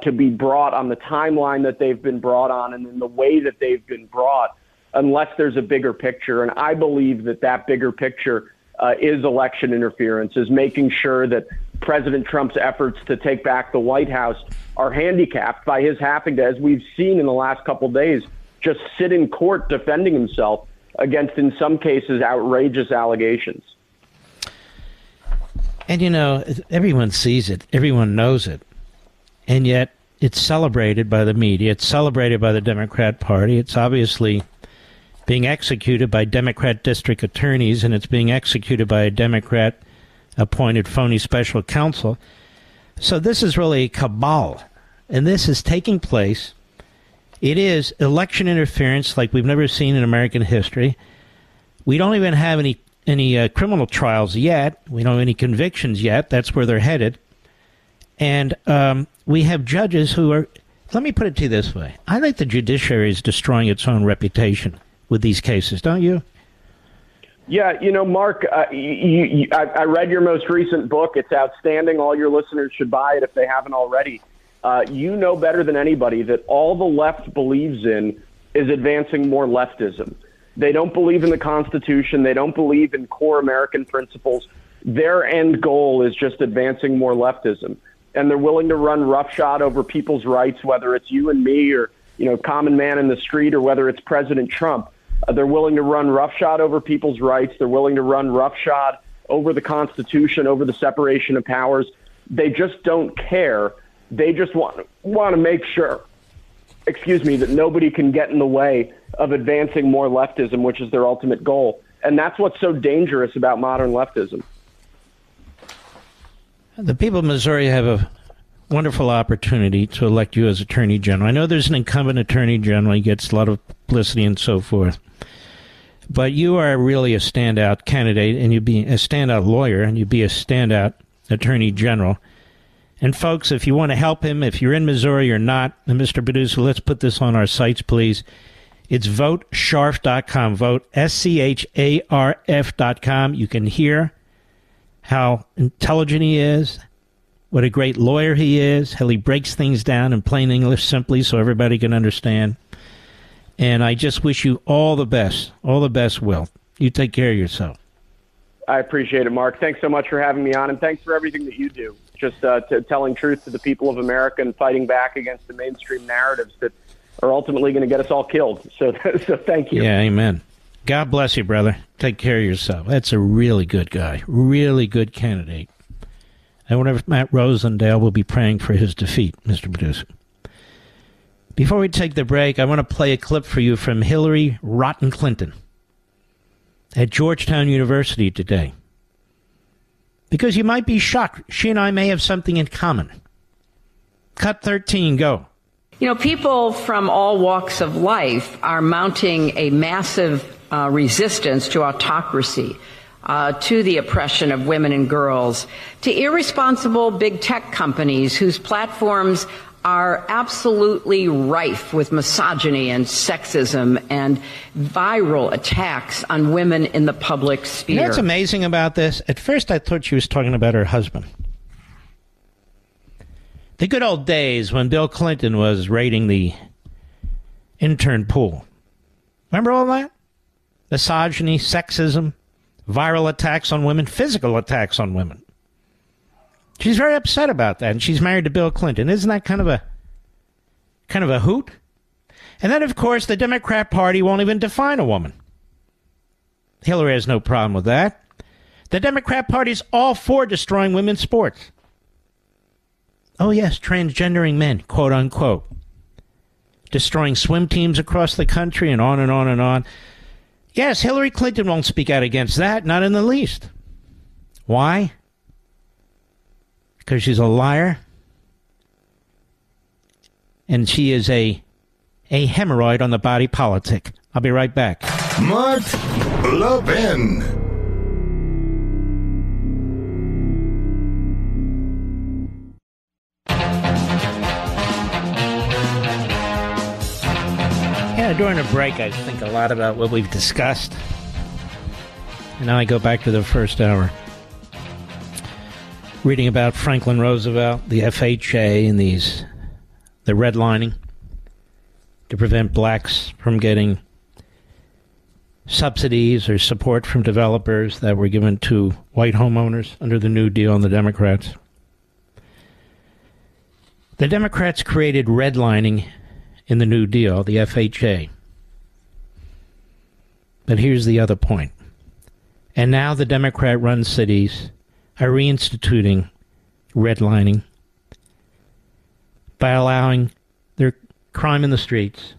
to be brought on the timeline that they've been brought on and in the way that they've been brought unless there's a bigger picture. And I believe that that bigger picture is election interference, is making sure that President Trump's efforts to take back the White House are handicapped by his having to, as we've seen in the last couple of days, just sit in court defending himself against, in some cases, outrageous allegations. And, everyone sees it. Everyone knows it. And yet it's celebrated by the media. It's celebrated by the Democrat Party. It's obviously being executed by Democrat district attorneys, and it's being executed by a Democrat-appointed phony special counsel. So this is really a cabal, and this is taking place. It is election interference like we've never seen in American history. We don't even have any criminal trials yet. We don't have any convictions yet. That's where they're headed. And we have judges who are, let me put it to you this way. I think the judiciary is destroying its own reputation with these cases, don't you? Yeah, Mark, I read your most recent book. It's outstanding. All your listeners should buy it if they haven't already. You know better than anybody that all the left believes in is advancing more leftism. They don't believe in the Constitution. They don't believe in core American principles. Their end goal is just advancing more leftism. And they're willing to run roughshod over people's rights, whether it's you and me or, common man in the street, or whether it's President Trump. They're willing to run roughshod over people's rights. They're willing to run roughshod over the Constitution, over the separation of powers. They just don't care. They just want to make sure, that nobody can get in the way of advancing more leftism, which is their ultimate goal. And that's what's so dangerous about modern leftism. The people of Missouri have a wonderful opportunity to elect you as Attorney General. I know there's an incumbent Attorney General. He gets a lot of publicity and so forth. But you are really a standout candidate, and you'd be a standout lawyer, and you'd be a standout Attorney General. And folks, if you want to help him, if you're in Missouri or not, and Mr. Producer, let's put this on our sites, please. It's votescharf.com. Vote SCHARF.com. You can hear how intelligent he is, what a great lawyer he is, how he breaks things down in plain English simply so everybody can understand. And I just wish you all the best, Will. You take care of yourself. I appreciate it, Mark. Thanks so much for having me on, and thanks for everything that you do, just telling truth to the people of America and fighting back against the mainstream narratives that are ultimately going to get us all killed. So thank you. Yeah, amen. God bless you, brother. Take care of yourself. That's a really good guy, really good candidate. I wonder if Matt Rosendale will be praying for his defeat, Mr. Producer. Before we take the break, I want to play a clip for you from Hillary Rotten Clinton at Georgetown University today. Because you might be shocked. She and I may have something in common. Cut 13, go. People from all walks of life are mounting a massive resistance to autocracy, to the oppression of women and girls, to irresponsible big tech companies whose platforms are absolutely rife with misogyny and sexism and viral attacks on women in the public sphere. You know what's amazing about this? At first I thought she was talking about her husband. The good old days when Bill Clinton was raiding the intern pool. Remember all that? Misogyny, sexism, viral attacks on women, physical attacks on women. She's very upset about that, and she's married to Bill Clinton. Isn't that kind of a hoot? And then, of course, the Democrat Party won't even define a woman. Hillary has no problem with that. The Democrat Party's all for destroying women's sports. Oh, yes, transgendering men, quote unquote. Destroying swim teams across the country and on and on and on. Yes, Hillary Clinton won't speak out against that, not in the least. Why? Because she's a liar. And she is a hemorrhoid on the body politic. I'll be right back. Mark Levin. Yeah, during a break, I think a lot about what we've discussed. And now I go back to the first hour. Reading about Franklin Roosevelt, the FHA, and the redlining to prevent blacks from getting subsidies or support from developers that were given to white homeowners under the New Deal and the Democrats. The Democrats created redlining in the New Deal, the FHA. But here's the other point. And now the Democrat-run cities are reinstituting redlining by allowing their crime in the streets.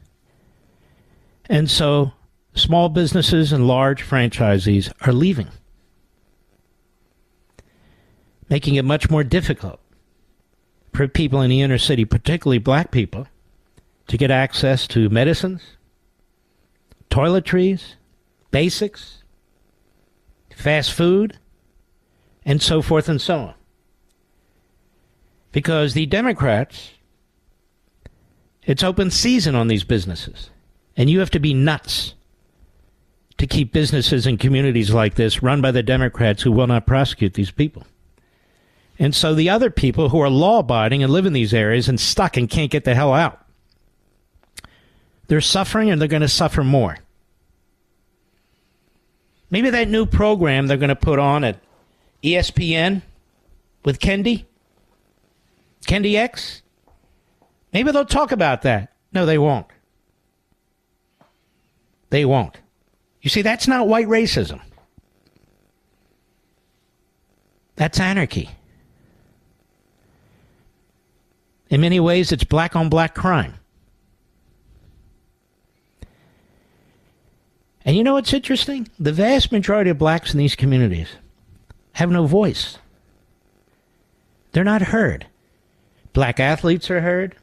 And so small businesses and large franchisees are leaving, making it much more difficult for people in the inner city, particularly black people, to get access to medicines, toiletries, basics, fast food, and so forth and so on. Because the Democrats, it's open season on these businesses. And you have to be nuts to keep businesses in communities like this run by the Democrats who will not prosecute these people. And so the other people who are law-abiding and live in these areas and stuck and can't get the hell out, they're suffering, and they're going to suffer more. Maybe that new program they're going to put on at ESPN with Kendi X, maybe they'll talk about that. No, they won't. They won't. You see, that's not white racism. That's anarchy. In many ways, it's black-on-black crime. And you know what's interesting? The vast majority of blacks in these communities have no voice. They're not heard. Black athletes are heard.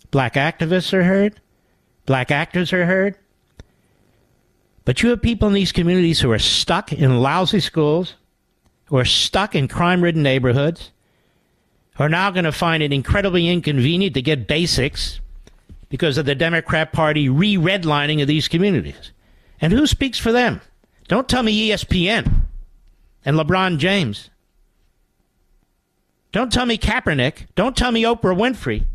Black activists are heard. Black actors are heard. But you have people in these communities who are stuck in lousy schools, who are stuck in crime-ridden neighborhoods, who are now going to find it incredibly inconvenient to get basics because of the Democrat Party re-redlining of these communities. And who speaks for them? Don't tell me ESPN and LeBron James. Don't tell me Kaepernick. Don't tell me Oprah Winfrey.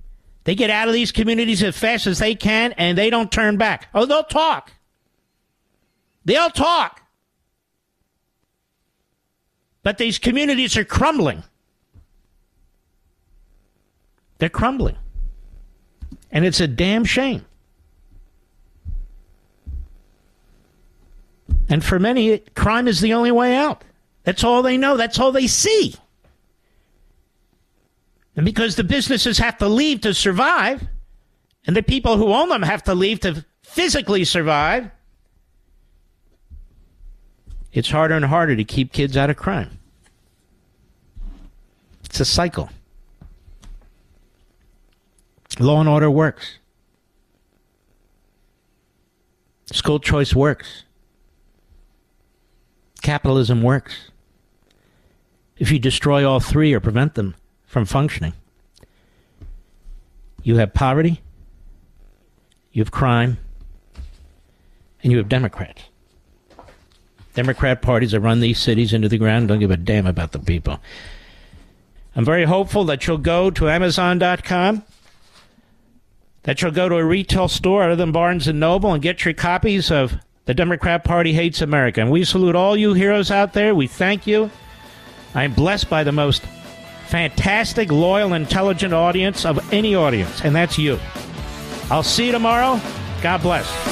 They get out of these communities as fast as they can, and they don't turn back. Oh, they'll talk. They'll talk. But these communities are crumbling. They're crumbling. And it's a damn shame. And for many, crime is the only way out. That's all they know. That's all they see. And because the businesses have to leave to survive, and the people who own them have to leave to physically survive, it's harder and harder to keep kids out of crime. It's a cycle. Law and order works. School choice works. Capitalism works. If you destroy all three or prevent them from functioning. You have poverty, you have crime, and you have Democrats. Democrat parties that run these cities into the ground don't give a damn about the people. I'm very hopeful that you'll go to Amazon.com, that you'll go to a retail store other than Barnes & Noble and get your copies of The Democrat Party Hates America. And we salute all you heroes out there. We thank you. I am blessed by the most fantastic, loyal, intelligent audience of any audience, and that's you. I'll see you tomorrow. God bless.